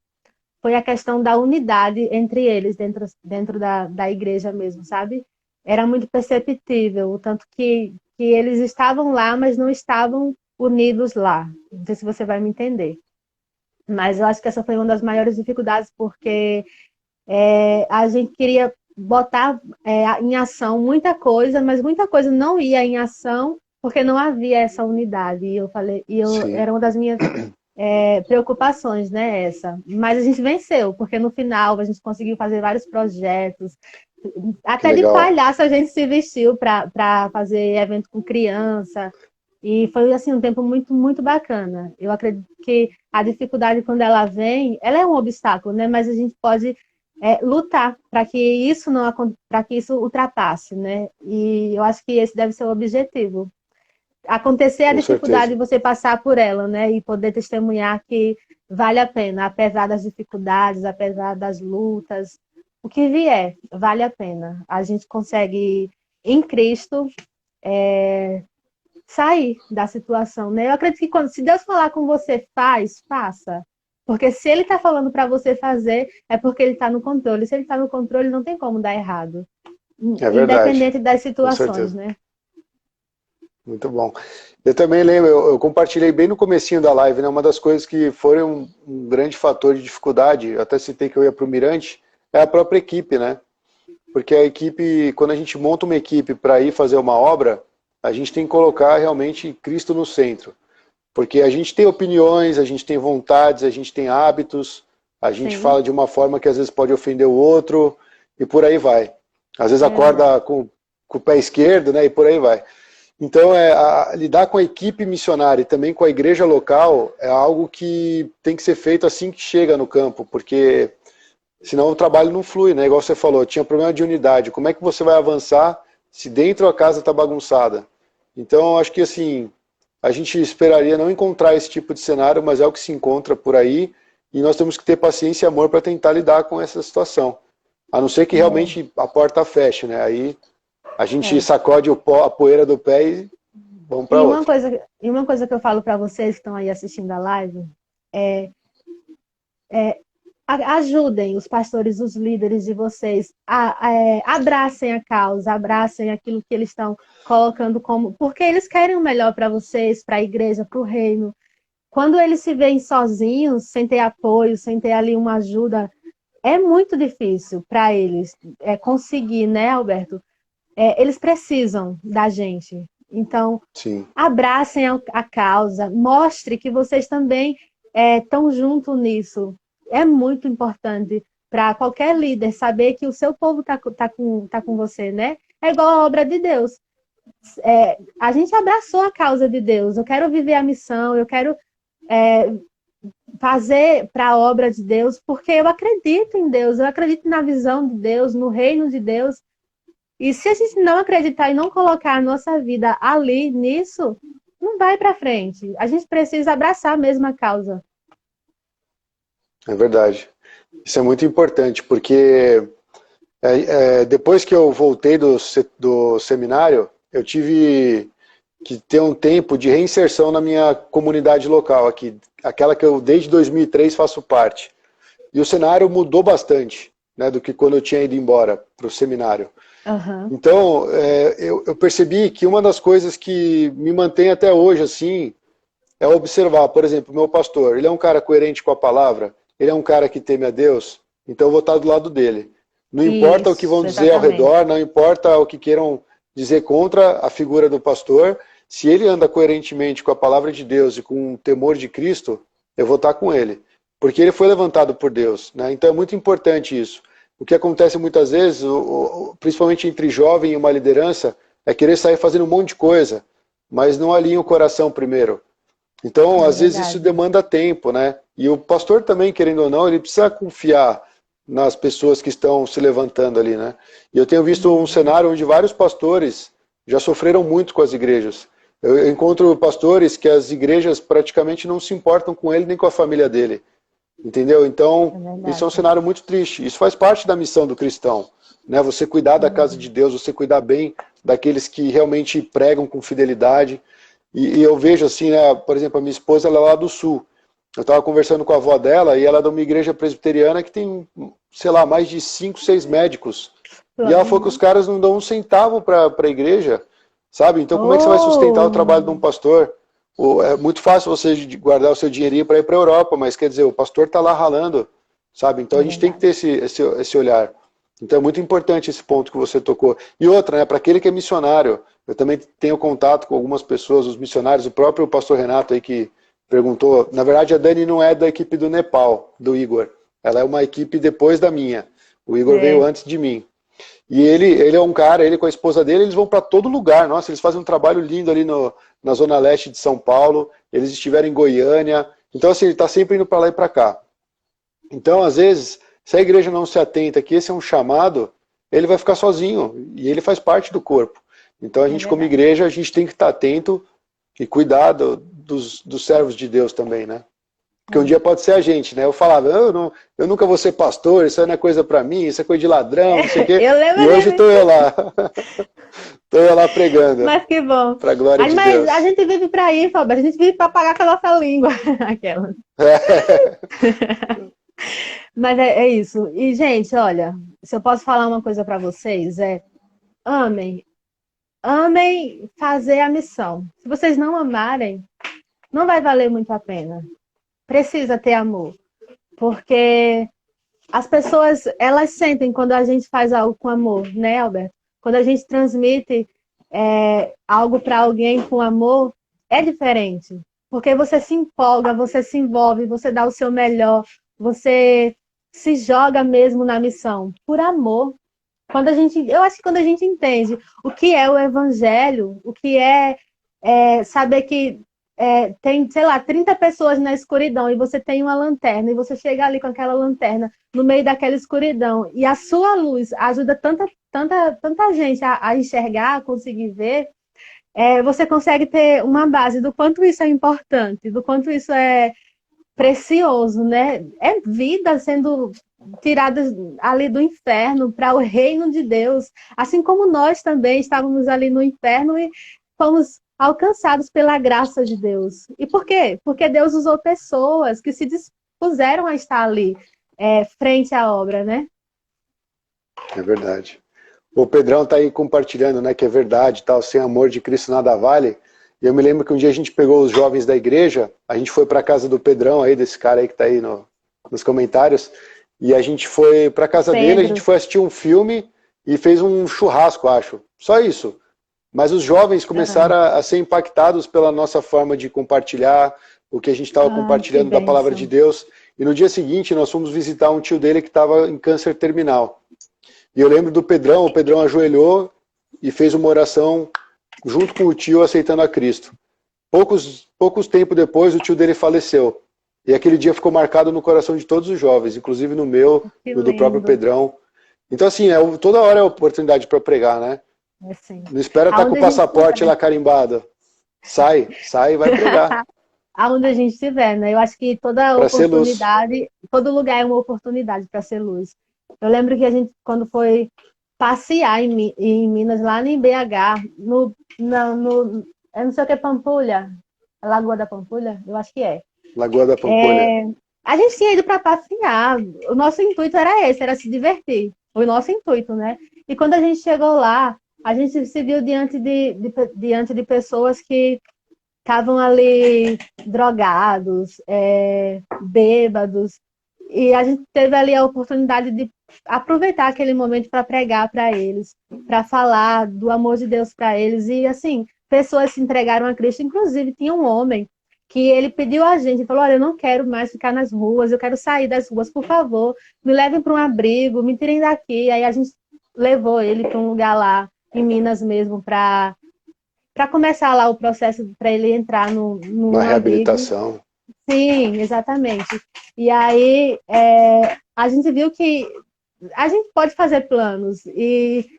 S1: foi a questão da unidade entre eles, dentro da igreja mesmo, sabe? Era muito perceptível, o tanto que eles estavam lá, mas não estavam unidos lá. Não sei se você vai me entender. Mas eu acho que essa foi uma das maiores dificuldades, porque a gente queria botar em ação muita coisa, mas muita coisa não ia em ação porque não havia essa unidade. E eu falei,
S2: Sim.
S1: era uma das minhas preocupações, né, essa. Mas a gente venceu, porque no final a gente conseguiu fazer vários projetos. Até de palhaço a gente se vestiu para fazer evento com criança. E foi assim um tempo muito, muito bacana. Eu acredito que a dificuldade, quando ela vem, ela é um obstáculo, né? Mas a gente pode lutar para que isso não para que isso ultrapasse, né? E eu acho que esse deve ser o objetivo. Acontecer a
S2: Com
S1: dificuldade
S2: certeza.
S1: e você passar por ela, né? E poder testemunhar que vale a pena, apesar das dificuldades, apesar das lutas, o que vier, vale a pena. A gente consegue, em Cristo, sair da situação, né? Eu acredito que se Deus falar com você, faça. Porque se Ele está falando para você fazer, é porque Ele está no controle. Se Ele está no controle, não tem como dar errado.
S2: É verdade.
S1: Independente das
S2: Com
S1: situações,
S2: certeza.
S1: né?
S2: Muito bom. Eu também lembro, eu compartilhei bem no comecinho da live, né? Uma das coisas que foram um grande fator de dificuldade, eu até citei que eu ia para o Mirante, é a própria equipe, né? Porque a equipe, quando a gente monta uma equipe para ir fazer uma obra, a gente tem que colocar realmente Cristo no centro. Porque a gente tem opiniões, a gente tem vontades, a gente tem hábitos, a gente
S1: Sim.
S2: fala de uma forma que às vezes pode ofender o outro, e por aí vai. Às vezes acorda com o pé esquerdo, né? E por aí vai. Então, lidar com a equipe missionária e também com a igreja local é algo que tem que ser feito assim que chega no campo, porque senão o trabalho não flui, né? Igual você falou, tinha problema de unidade. Como é que você vai avançar se dentro a casa está bagunçada? Então, acho que assim, a gente esperaria não encontrar esse tipo de cenário, mas é o que se encontra por aí, e nós temos que ter paciência e amor para tentar lidar com essa situação. A não ser que realmente a porta feche, né? Aí a gente sacode a poeira do pé e vamos para outra.
S1: E uma coisa que eu falo para vocês que estão aí assistindo a live ajudem os pastores, os líderes de vocês, abracem a causa, abracem aquilo que eles estão colocando como, porque eles querem o melhor para vocês, para a igreja, para o reino. Quando eles se veem sozinhos, sem ter apoio, sem ter ali uma ajuda, é muito difícil para eles conseguir, né, Alberto? Eles precisam da gente. Então,
S2: Sim.
S1: abracem a causa, mostre que vocês também estão juntos nisso. É muito importante para qualquer líder saber que o seu povo está com você, né? É igual a obra de Deus. A gente abraçou a causa de Deus. Eu quero viver a missão, eu quero fazer para a obra de Deus, porque eu acredito em Deus, eu acredito na visão de Deus, no reino de Deus. E se a gente não acreditar e não colocar a nossa vida ali, nisso, não vai para frente. A gente precisa abraçar a mesma causa.
S2: É verdade. Isso é muito importante, porque depois que eu voltei do seminário, eu tive que ter um tempo de reinserção na minha comunidade local aqui, aquela que eu desde 2003 faço parte. E o cenário mudou bastante, né, do que quando eu tinha ido embora para o seminário.
S1: Uhum.
S2: Então, eu percebi que uma das coisas que me mantém até hoje assim é observar, por exemplo, o meu pastor, ele é um cara coerente com a palavra, ele é um cara que teme a Deus, então eu vou estar do lado dele. Não importa o que vão dizer ao redor, não importa o que queiram dizer contra a figura do pastor, se ele anda coerentemente com a palavra de Deus e com o temor de Cristo, eu vou estar com ele. porque ele foi levantado por Deus, né? Então é muito importante isso. O que acontece muitas vezes, principalmente entre jovem e uma liderança, é querer sair fazendo um monte de coisa, mas não alinha o coração primeiro. Então, às vezes isso demanda tempo, né? E o pastor também, querendo ou não, ele precisa confiar nas pessoas que estão se levantando ali, né? E eu tenho visto um cenário onde vários pastores já sofreram muito com as igrejas. Eu encontro pastores que as igrejas praticamente não se importam com ele nem com a família dele. Entendeu? Então, isso é um cenário muito triste. Isso faz parte da missão do cristão, né? Você cuidar da casa de Deus, você cuidar bem daqueles que realmente pregam com fidelidade. E eu vejo assim, né? Por exemplo, a minha esposa, ela é lá do Sul. Eu estava conversando com a avó dela e ela é de uma igreja presbiteriana que tem, sei lá, mais de 5, 6 médicos. E ela falou que os caras não dão um centavo para a igreja, sabe? Então, como é que você vai sustentar o trabalho de um pastor? É muito fácil você guardar o seu dinheirinho para ir para a Europa, mas quer dizer, o pastor está lá ralando, sabe? Então a gente tem que ter esse olhar. Então é muito importante esse ponto que você tocou. E outra, né, para aquele que é missionário, eu também tenho contato com algumas pessoas, os missionários, o próprio pastor Renato aí que perguntou, na verdade a Dani não é da equipe do Nepal, do Igor, ela é uma equipe depois da minha, o Igor veio antes de mim. E ele é um cara, ele com a esposa dele, eles vão para todo lugar. Nossa, eles fazem um trabalho lindo ali na zona leste de São Paulo. Eles estiveram em Goiânia. Então, assim, ele está sempre indo para lá e para cá. Então, às vezes, se a igreja não se atenta que esse é um chamado, ele vai ficar sozinho. E ele faz parte do corpo. Então, a gente, como igreja, a gente tem que estar atento e cuidar dos servos de Deus também, né? Porque um dia pode ser a gente, né? Eu falava, eu nunca vou ser pastor, isso aí não é coisa pra mim, isso é coisa de ladrão, não sei o quê. E hoje estou eu lá. Estou eu lá pregando.
S1: Mas que bom.
S2: Pra glória de Deus.
S1: A gente vive pra isso, Roberto. A gente vive pra pagar com a nossa língua. Aquela. Mas é isso. E, gente, olha, se eu posso falar uma coisa pra vocês, amem. Amem fazer a missão. Se vocês não amarem, não vai valer muito a pena. Precisa ter amor, porque as pessoas, elas sentem quando a gente faz algo com amor, né, Alberto? Quando a gente transmite algo para alguém com amor, é diferente, porque você se empolga, você se envolve, você dá o seu melhor, você se joga mesmo na missão, por amor. Eu acho que quando a gente entende o que é o evangelho, o que é saber que tem, sei lá, 30 pessoas na escuridão e você tem uma lanterna e você chega ali com aquela lanterna no meio daquela escuridão e a sua luz ajuda tanta gente a enxergar, a conseguir ver, você consegue ter uma base do quanto isso é importante, do quanto isso é precioso, né? É vida sendo tirada ali do inferno para o reino de Deus, assim como nós também estávamos ali no inferno e fomos alcançados pela graça de Deus. E por quê? Porque Deus usou pessoas que se dispuseram a estar ali, frente à obra, né?
S2: É verdade. O Pedrão tá aí compartilhando, né, que é verdade, tal, sem amor de Cristo nada vale. E eu me lembro que um dia a gente pegou os jovens da igreja, a gente foi para a casa do Pedrão aí, desse cara aí que tá aí nos comentários, e a gente foi para a casa dele, a gente foi assistir um filme e fez um churrasco, acho. Só isso. Mas os jovens começaram a ser impactados pela nossa forma de compartilhar o que a gente estava compartilhando da palavra de Deus. E no dia seguinte nós fomos visitar um tio dele que estava em câncer terminal. E eu lembro do Pedrão, o Pedrão ajoelhou e fez uma oração junto com o tio aceitando a Cristo. Poucos tempos depois o tio dele faleceu. E aquele dia ficou marcado no coração de todos os jovens, inclusive no meu, no do próprio Pedrão. Então assim, toda hora é oportunidade para pregar, né?
S1: Assim.
S2: Não espera estar com o passaporte lá carimbado. Sai e vai pregar.
S1: Aonde a gente estiver, né? Eu acho que toda oportunidade, todo lugar é uma oportunidade para ser luz. Eu lembro que a gente, quando foi passear em Minas, lá em BH, eu não sei o que, Pampulha, Lagoa da Pampulha, eu acho que é.
S2: Lagoa da Pampulha.
S1: A gente tinha ido para passear, o nosso intuito era esse, era se divertir. O nosso intuito, né? E quando a gente chegou lá, a gente se viu diante de pessoas que estavam ali drogados, bêbados, e a gente teve ali a oportunidade de aproveitar aquele momento para pregar para eles, para falar do amor de Deus para eles, e assim, pessoas se entregaram a Cristo, inclusive tinha um homem que ele pediu a gente, falou, olha, eu não quero mais ficar nas ruas, eu quero sair das ruas, por favor, me levem para um abrigo, me tirem daqui. Aí a gente levou ele para um lugar lá, em Minas mesmo, para começar lá o processo para ele entrar no
S2: Uma
S1: abrigo.
S2: reabilitação.
S1: Sim, exatamente. E aí a gente viu que a gente pode fazer planos e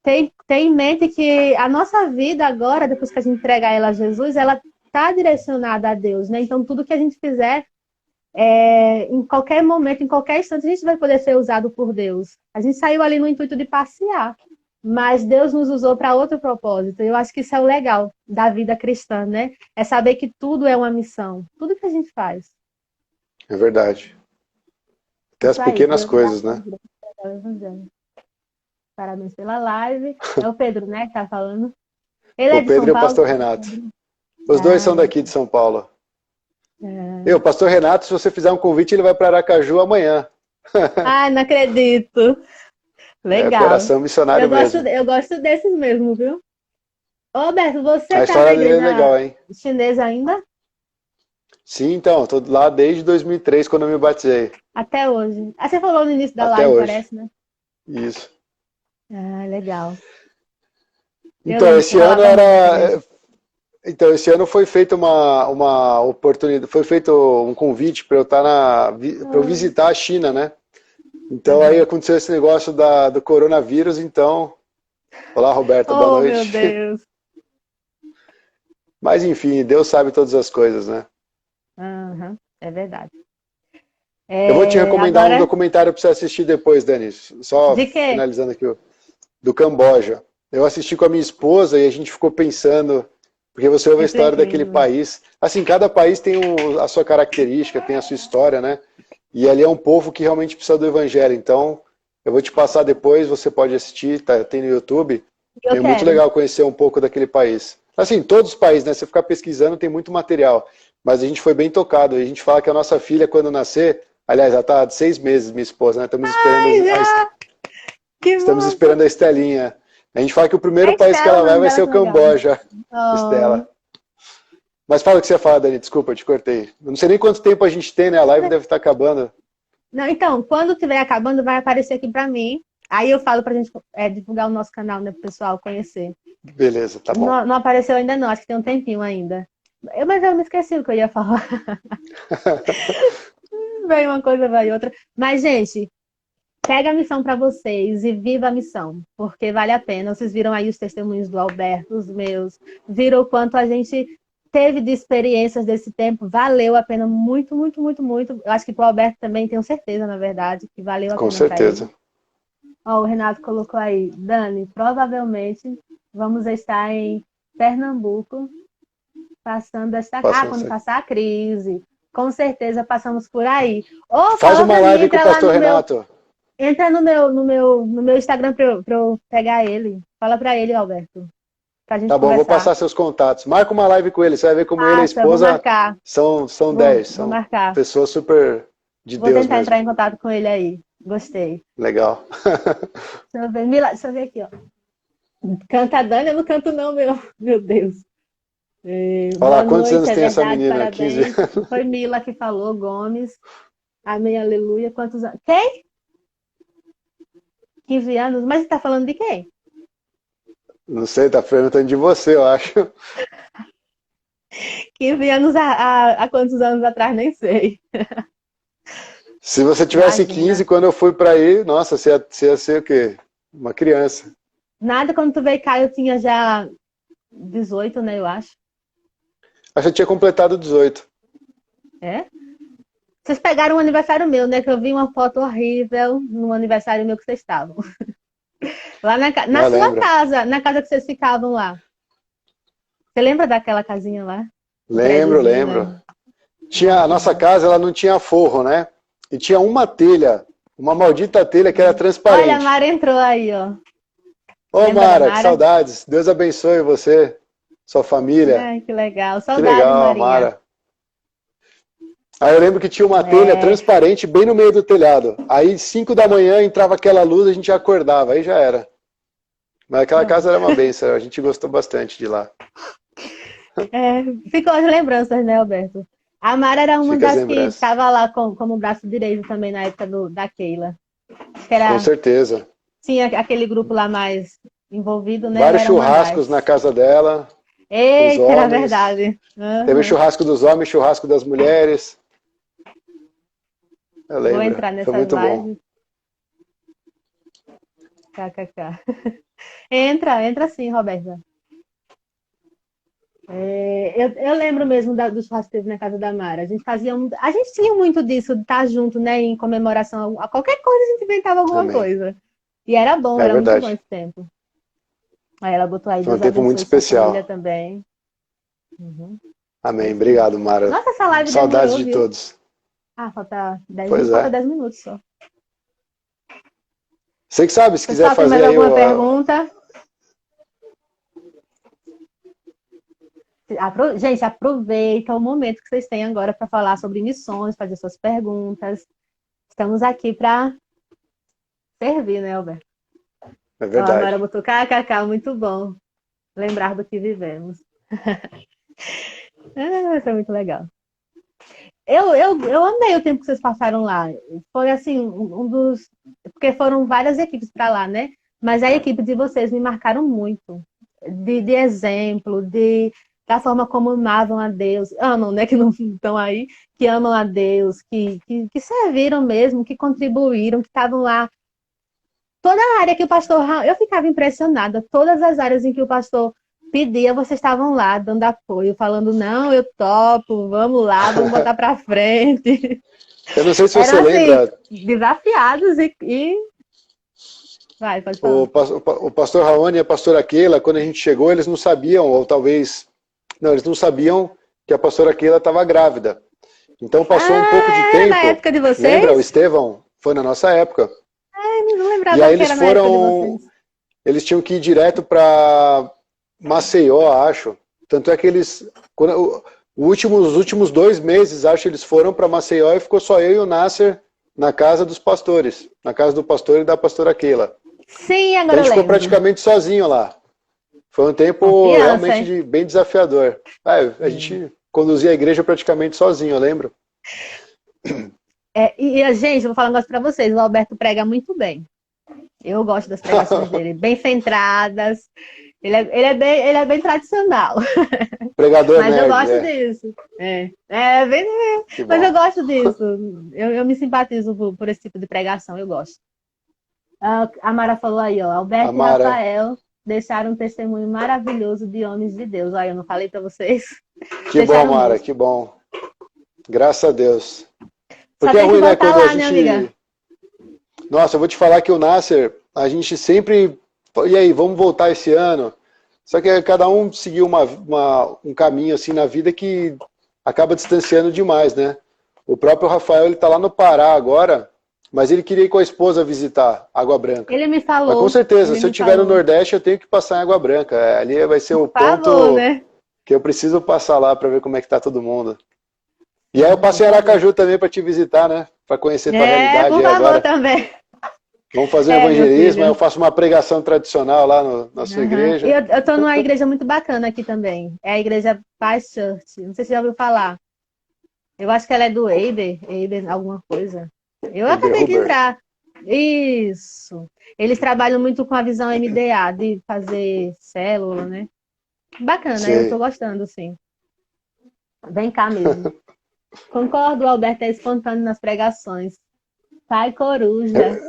S1: tem em mente que a nossa vida agora, depois que a gente entregar ela a Jesus, ela está direcionada a Deus, né? Então tudo que a gente fizer, em qualquer momento, em qualquer instante, a gente vai poder ser usado por Deus. A gente saiu ali no intuito de passear, mas Deus nos usou para outro propósito. Eu acho que isso é o legal da vida cristã, né? É saber que tudo é uma missão. Tudo que a gente faz.
S2: É verdade. Até as pequenas coisas, né?
S1: Parabéns pela live. É o Pedro, né, que tá falando. Ele é
S2: O
S1: de São
S2: Pedro e o
S1: Paulo?
S2: pastor Renato. Os dois são daqui de São Paulo. O pastor Renato, se você fizer um convite, ele vai para Aracaju amanhã.
S1: Ah, não acredito. Legal.
S2: Coração missionário mesmo.
S1: Eu gosto desses mesmo, viu? Ô, Beto, você
S2: A
S1: tá na
S2: história dele é
S1: igreja
S2: legal, hein?
S1: chinesa ainda?
S2: Sim, então. Tô lá desde 2003, quando eu me batizei.
S1: Até hoje. Ah, você falou no início da
S2: Até
S1: live,
S2: hoje.
S1: parece, né?
S2: Isso.
S1: Ah, legal.
S2: Então, esse ano era... Então, esse ano foi feita uma oportunidade, foi feito um convite para eu estar para eu visitar a China, né? Então aí aconteceu esse negócio do coronavírus, então... Olá, Roberta, boa noite.
S1: Oh, meu Deus.
S2: Mas enfim, Deus sabe todas as coisas, né?
S1: Uhum, é verdade.
S2: Eu vou te recomendar um documentário para você assistir depois, Dani. Só
S1: de quê?
S2: Finalizando aqui, do Camboja. Eu assisti com a minha esposa e a gente ficou pensando, porque você ouve a história daquele país. Assim, cada país tem a sua característica, tem a sua história, né? E ali é um povo que realmente precisa do evangelho. Então, eu vou te passar depois, você pode assistir, tem no YouTube. É muito legal conhecer um pouco daquele país. Assim, todos os países, né? Você ficar pesquisando, tem muito material. Mas a gente foi bem tocado. A gente fala que a nossa filha, quando nascer... Aliás, já está há 6 meses, minha esposa, né? Estamos esperando a Estelinha. A gente fala que o primeiro país que ela vai ser o Camboja. Estela. Mas fala o que você fala, Dani. Desculpa, eu te cortei. Eu não sei nem quanto tempo a gente tem, né? A live deve estar acabando.
S1: Não, então, quando estiver acabando, vai aparecer aqui para mim. Aí eu falo para a gente divulgar o nosso canal, né? Para o pessoal conhecer.
S2: Beleza, tá bom.
S1: Não apareceu ainda não, acho que tem um tempinho ainda. Mas eu me esqueci o que eu ia falar. Vai uma coisa, vai outra. Mas, gente, pega a missão para vocês e viva a missão, porque vale a pena. Vocês viram aí os testemunhos do Alberto, os meus, viram o quanto a gente teve de experiências desse tempo, valeu a pena muito, muito, muito, muito. Eu acho que para o Alberto também, tenho certeza, na verdade, que valeu a pena.
S2: Com certeza.
S1: Ó, o Renato colocou aí, Dani, provavelmente vamos estar em Pernambuco passando quando passar a crise. Com certeza passamos por aí.
S2: Faz uma live com o pastor Renato.
S1: Entra no meu Instagram para eu pegar ele. Fala para ele, Alberto. Pra gente conversar.
S2: Vou passar seus contatos. Marca uma live com ele, você vai ver como ele e a esposa são 10. São pessoas super de Deus mesmo.
S1: Vou tentar entrar em contato com ele aí. Gostei.
S2: Legal.
S1: Deixa eu ver aqui, ó. Canta a Dani, eu não canto não, meu Deus.
S2: Olha lá, quantos anos tem essa menina?
S1: Parabéns. 15 anos. Foi Mila que falou, Gomes. Amém, aleluia. Quantos anos? Quem? 15 anos? Mas você tá falando de quem?
S2: Não sei, tá perguntando de você, eu acho.
S1: 15 anos há quantos anos atrás, nem sei.
S2: Se você tivesse 15 quando eu fui pra aí, nossa, você ia ser o quê? Uma criança.
S1: Nada, quando tu veio cá eu tinha já 18, né, eu acho.
S2: Acho que eu tinha completado 18.
S1: É? Vocês pegaram um aniversário meu, né? Que eu vi uma foto horrível no aniversário meu que vocês estavam. Lá na sua casa, na casa que vocês ficavam lá. Você lembra daquela casinha lá?
S2: Lembro. Né? A nossa casa, ela não tinha forro, né? E tinha uma telha, uma maldita telha que era transparente.
S1: Olha, a Mara entrou aí, ó.
S2: Ô, Mara, que saudades. Deus abençoe você, sua família.
S1: Ai, que legal. Saudades,
S2: que legal, Mara. Aí eu lembro que tinha uma telha transparente bem no meio do telhado. Aí 5 da manhã entrava aquela luz, a gente já acordava, aí já era. Mas aquela casa era uma bênção, a gente gostou bastante de lá.
S1: Ficou as lembranças, né, Alberto? A Mara era uma das que estava lá como braço direito também na época da Keila.
S2: Com certeza.
S1: Tinha aquele grupo lá mais envolvido, né?
S2: Vários churrascos na casa dela.
S1: Eita, era verdade.
S2: Teve churrasco dos homens, churrasco das mulheres. Eu lembro.
S1: Vou entrar nessas
S2: lives. Foi
S1: muito bom. KKK. Entra sim, Roberta. Eu lembro mesmo dos churrascos que teve na casa da Mara. A gente tinha muito disso, de estar junto, né? Em comemoração a qualquer coisa, a gente inventava alguma coisa. E era bom, era muito bom esse tempo. Aí ela botou aí
S2: Foi um tempo muito especial.
S1: Também. Uhum.
S2: Amém. Obrigado, Mara.
S1: Nossa, essa live
S2: Saudades
S1: demorou,
S2: de todos.
S1: Falta 10 minutos só.
S2: Você que sabe, se quiser fazer
S1: mais alguma pergunta? Gente, aproveita o momento que vocês têm agora para falar sobre missões, fazer suas perguntas. Estamos aqui para servir, né, Alberto?
S2: É verdade.
S1: Agora botou KKK, muito bom. Lembrar do que vivemos. Isso é muito legal. Eu amei o tempo que vocês passaram lá. Foi assim, um dos... Porque foram várias equipes para lá, né? Mas a equipe de vocês me marcaram muito. De exemplo, da forma como amavam a Deus. Amam, né? Que não estão aí. Que amam a Deus, que serviram mesmo, que contribuíram, que estavam lá. Toda a área que o pastor... Eu ficava impressionada. Todas as áreas em que o pastor pedia, vocês estavam lá, dando apoio, falando, não, eu topo, vamos lá, vamos botar pra frente.
S2: Eu não sei se você lembra...
S1: Assim, desafiados e... Vai, pode falar.
S2: O pastor Raoni e a pastora Keila, quando a gente chegou, eles não sabiam, ou talvez... Não, eles não sabiam que a pastora Keila estava grávida. Então passou um pouco de tempo.
S1: Na época de vocês?
S2: Lembra? O Estevão foi na nossa época.
S1: Não lembrava
S2: e aí
S1: que
S2: eles
S1: era na época de vocês.
S2: Eles tinham que ir direto para Maceió, acho. Tanto é que eles... os últimos 2 meses, acho, eles foram para Maceió e ficou só eu e o Nasser na casa dos pastores. Na casa do pastor e da pastora Keila.
S1: Sim, agora
S2: então, a gente ficou praticamente sozinho lá. Foi um tempo realmente bem desafiador. A gente conduzia a igreja praticamente sozinho, eu lembro.
S1: Gente, eu vou falar um negócio para vocês. O Alberto prega muito bem. Eu gosto das pregações dele. Bem centradas. Ele é bem tradicional.
S2: Pregador
S1: Mas
S2: nerd,
S1: eu gosto disso. Mas eu gosto disso. Eu me simpatizo por esse tipo de pregação, eu gosto. A Mara falou aí, ó. Alberto e Rafael deixaram um testemunho maravilhoso de homens de Deus. Olha, eu não falei para vocês.
S2: Que bom, Mara, que bom. Graças a Deus. Porque é ruim, né? Quando a gente... Nossa, eu vou te falar que o Nasser, a gente sempre... E aí, vamos voltar esse ano? Só que cada um seguiu um caminho assim na vida que acaba distanciando demais, né? O próprio Rafael, ele tá lá no Pará agora, mas ele queria ir com a esposa visitar Água Branca.
S1: Ele me falou.
S2: Mas com certeza, se eu estiver no Nordeste, eu tenho que passar em Água Branca. Ali vai ser o ponto
S1: né?
S2: Que eu preciso passar lá para ver como é que tá todo mundo. E aí eu passei em Aracaju também para te visitar, né? Para conhecer tua realidade.
S1: Por favor, agora. Também.
S2: Vamos fazer um evangelismo, aí eu faço uma pregação tradicional lá na sua igreja.
S1: Eu estou numa igreja muito bacana aqui também. É a igreja Paz Church. Não sei se você já ouviu falar. Eu acho que ela é do Eiber alguma coisa. Eu acabei de entrar. Isso. Eles trabalham muito com a visão MDA, de fazer célula, né? Bacana, sim. Eu estou gostando, sim. Vem cá mesmo. Concordo, o Alberto é espontâneo nas pregações. Pai Coruja.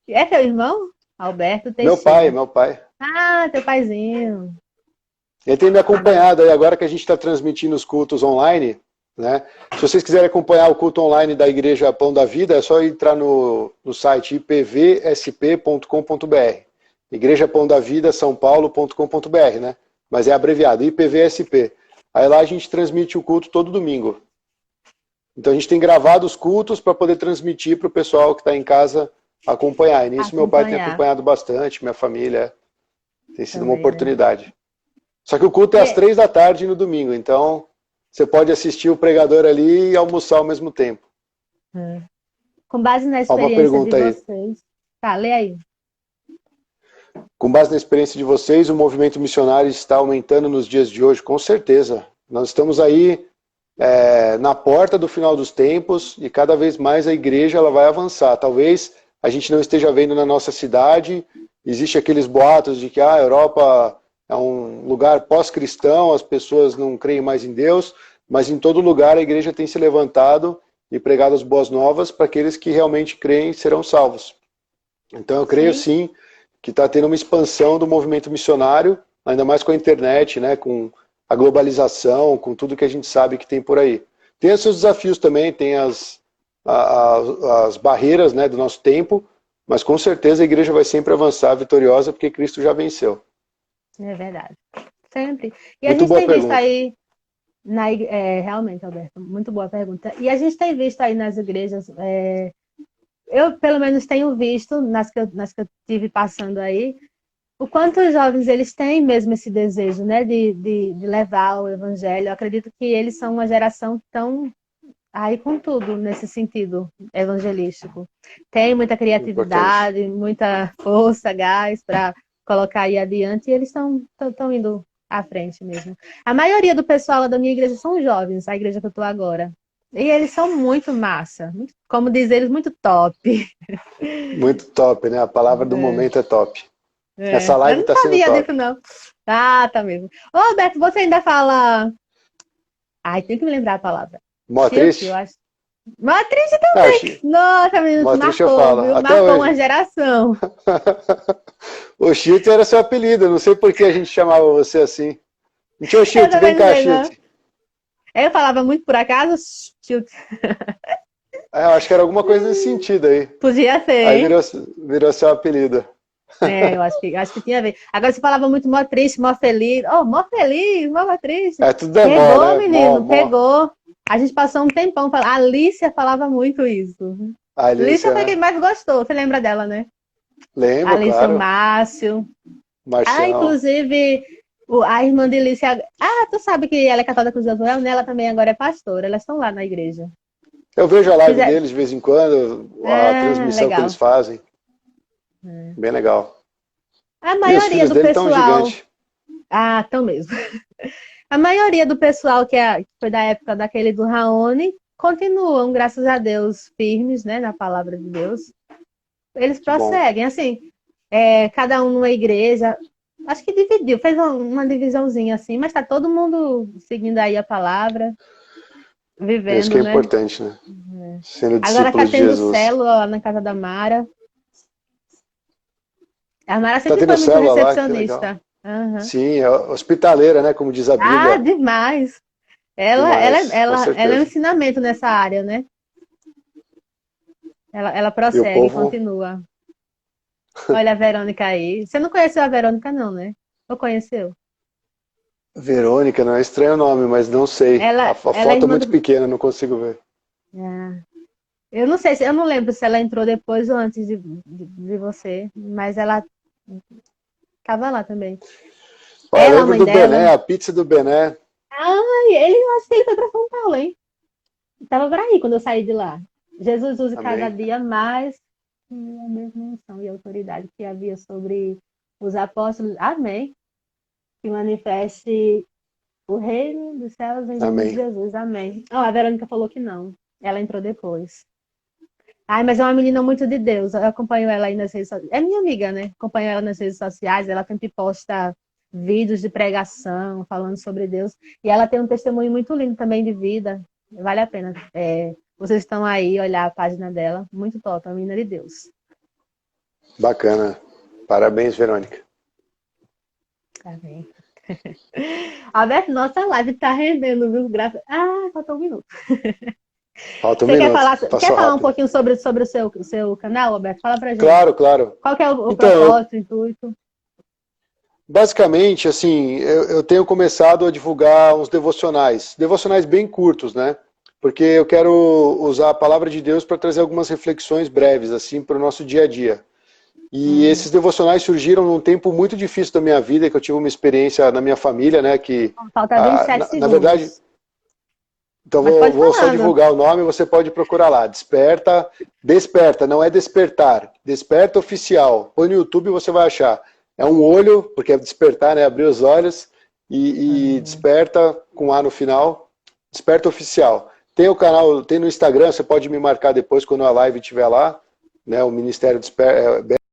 S1: É teu irmão? Alberto Teixeira.
S2: Meu pai.
S1: Ah, teu paizinho.
S2: Ele tem me acompanhado aí, agora que a gente está transmitindo os cultos online, né? Se vocês quiserem acompanhar o culto online da Igreja Pão da Vida, é só entrar no site ipvsp.com.br. Igreja Pão da Vida, São Paulo.com.br, né? Mas é abreviado, IPVSP. Aí lá a gente transmite o culto todo domingo. Então a gente tem gravado os cultos para poder transmitir para o pessoal que está em casa acompanhar. E nisso meu pai tem acompanhado bastante, minha família. Tem sido uma oportunidade. Né? Só que o culto é às 3 da tarde no domingo, então você pode assistir o pregador ali e almoçar ao mesmo tempo.
S1: Com base na experiência de vocês. Tá, lê aí.
S2: Com base na experiência de vocês, o movimento missionário está aumentando nos dias de hoje, com certeza. Nós estamos aí na porta do final dos tempos e cada vez mais a igreja ela vai avançar. Talvez a gente não esteja vendo na nossa cidade, existe aqueles boatos de que a Europa é um lugar pós-cristão, as pessoas não creem mais em Deus, mas em todo lugar a igreja tem se levantado e pregado as boas novas para aqueles que realmente creem serão salvos. Então eu creio sim que está tendo uma expansão do movimento missionário, ainda mais com a internet, né, com a globalização, com tudo que a gente sabe que tem por aí. Tem os seus desafios também, tem as barreiras, né, do nosso tempo, mas com certeza a igreja vai sempre avançar vitoriosa porque Cristo já venceu.
S1: É verdade. Sempre. E
S2: muito
S1: a gente tem
S2: pergunta.
S1: visto aí, realmente, Alberto, muito boa pergunta. E a gente tem visto aí nas igrejas, eu pelo menos tenho visto, nas que eu estive passando aí, o quanto os jovens eles têm mesmo esse desejo, né, de levar o evangelho. Eu acredito que eles são uma geração tão aí com tudo nesse sentido evangelístico. Tem muita criatividade, muita força, gás para colocar aí adiante, e eles estão indo à frente mesmo. A maioria do pessoal lá da minha igreja são jovens, a igreja que eu estou agora. E eles são muito massa, como diz eles, muito top.
S2: Muito top, né? A palavra do momento é top. Essa live está sendo top.
S1: Eu não sabia disso, não. Ah, tá mesmo. Ô, Alberto, você ainda fala... Ai, tem que me lembrar a palavra.
S2: Mó triste?
S1: Mó triste também. Nossa, menino, marcou, viu? Marcou uma geração.
S2: O Chilton era seu apelido, eu não sei por que a gente chamava você assim. Não tinha o Chilton, vem cá, Chilton.
S1: Eu falava muito por acaso, Chilton.
S2: Eu acho que era alguma coisa nesse sentido aí.
S1: Podia ser.
S2: Aí virou seu apelido.
S1: Eu acho que tinha a ver. Agora você falava muito mó triste, mó feliz. Oh, mó feliz, mó triste.
S2: Tudo
S1: pegou,
S2: né?
S1: Menino, pegou. A gente passou um tempão falando. A Alicia falava muito isso. A Alicia foi quem mais gostou. Você lembra dela, né?
S2: Lembro,
S1: Alicia,
S2: claro.
S1: O Márcio.
S2: Marcial.
S1: Inclusive, a irmã de Alicia. Tu sabe que ela é católica com Josué, né? Ela também agora é pastora. Elas estão lá na igreja.
S2: Eu vejo a live deles de vez em quando, a transmissão legal. Que eles fazem. Bem legal.
S1: A maioria do pessoal. Tão mesmo. A maioria do pessoal que foi da época daquele do Raoni continuam, graças a Deus, firmes, né, na palavra de Deus. Eles prosseguem, assim, cada um numa igreja. Acho que dividiu, fez uma divisãozinha assim, mas tá todo mundo seguindo aí a palavra, vivendo,
S2: isso que é
S1: né?
S2: importante, né? Sendo
S1: agora tá
S2: tendo
S1: de Jesus. Célula na casa da Mara. A Mara sempre foi muito recepcionista.
S2: Uhum. Sim, é hospitaleira, né? Como diz a Bíblia.
S1: Demais. Ela é um ensinamento nessa área, né? Ela prossegue, continua. Olha a Verônica aí. Você não conheceu a Verônica, não, né? Ou conheceu?
S2: Verônica, não é estranho o nome, mas não sei. A foto é muito pequena, não consigo ver.
S1: Eu não sei, eu não lembro se ela entrou depois ou antes de você, mas ela estava lá também.
S2: Eu lembro do Bené, a pizza do Bené.
S1: Eu acho que ele foi para São Paulo, hein? Estava por aí quando eu saí de lá. Jesus use cada dia mais a mesma unção e autoridade que havia sobre os apóstolos. Amém. Que manifeste o reino dos céus em nome de Jesus. Amém. A Verônica falou que não. Ela entrou depois. Mas é uma menina muito de Deus. Eu acompanho ela aí nas redes sociais. É minha amiga, né? Acompanho ela nas redes sociais. Ela sempre posta vídeos de pregação, falando sobre Deus. E ela tem um testemunho muito lindo também de vida. Vale a pena. Vocês estão aí, olhar a página dela. Muito top, é uma menina de Deus.
S2: Bacana. Parabéns, Verônica.
S1: Tá bem. Alberto, nossa live tá rendendo, viu? Faltou um minuto.
S2: Falta um minuto.
S1: Quer falar um pouquinho sobre o seu canal, Alberto? Fala pra gente.
S2: Claro.
S1: Qual que é o propósito, o intuito?
S2: Basicamente, assim, eu tenho começado a divulgar uns devocionais bem curtos, né? Porque eu quero usar a palavra de Deus para trazer algumas reflexões breves, assim, para o nosso dia a dia. E esses devocionais surgiram num tempo muito difícil da minha vida, que eu tive uma experiência na minha família, né? Que,
S1: falta 27 segundos.
S2: Na verdade... Então vou só divulgar o nome, você pode procurar lá. Desperta, não é despertar. Desperta Oficial. Põe no YouTube e você vai achar. É um olho, porque é despertar, né? Abrir os olhos e desperta com A no final. Desperta Oficial. Tem o canal, tem no Instagram, você pode me marcar depois quando a live estiver lá, né? O Ministério Desperta.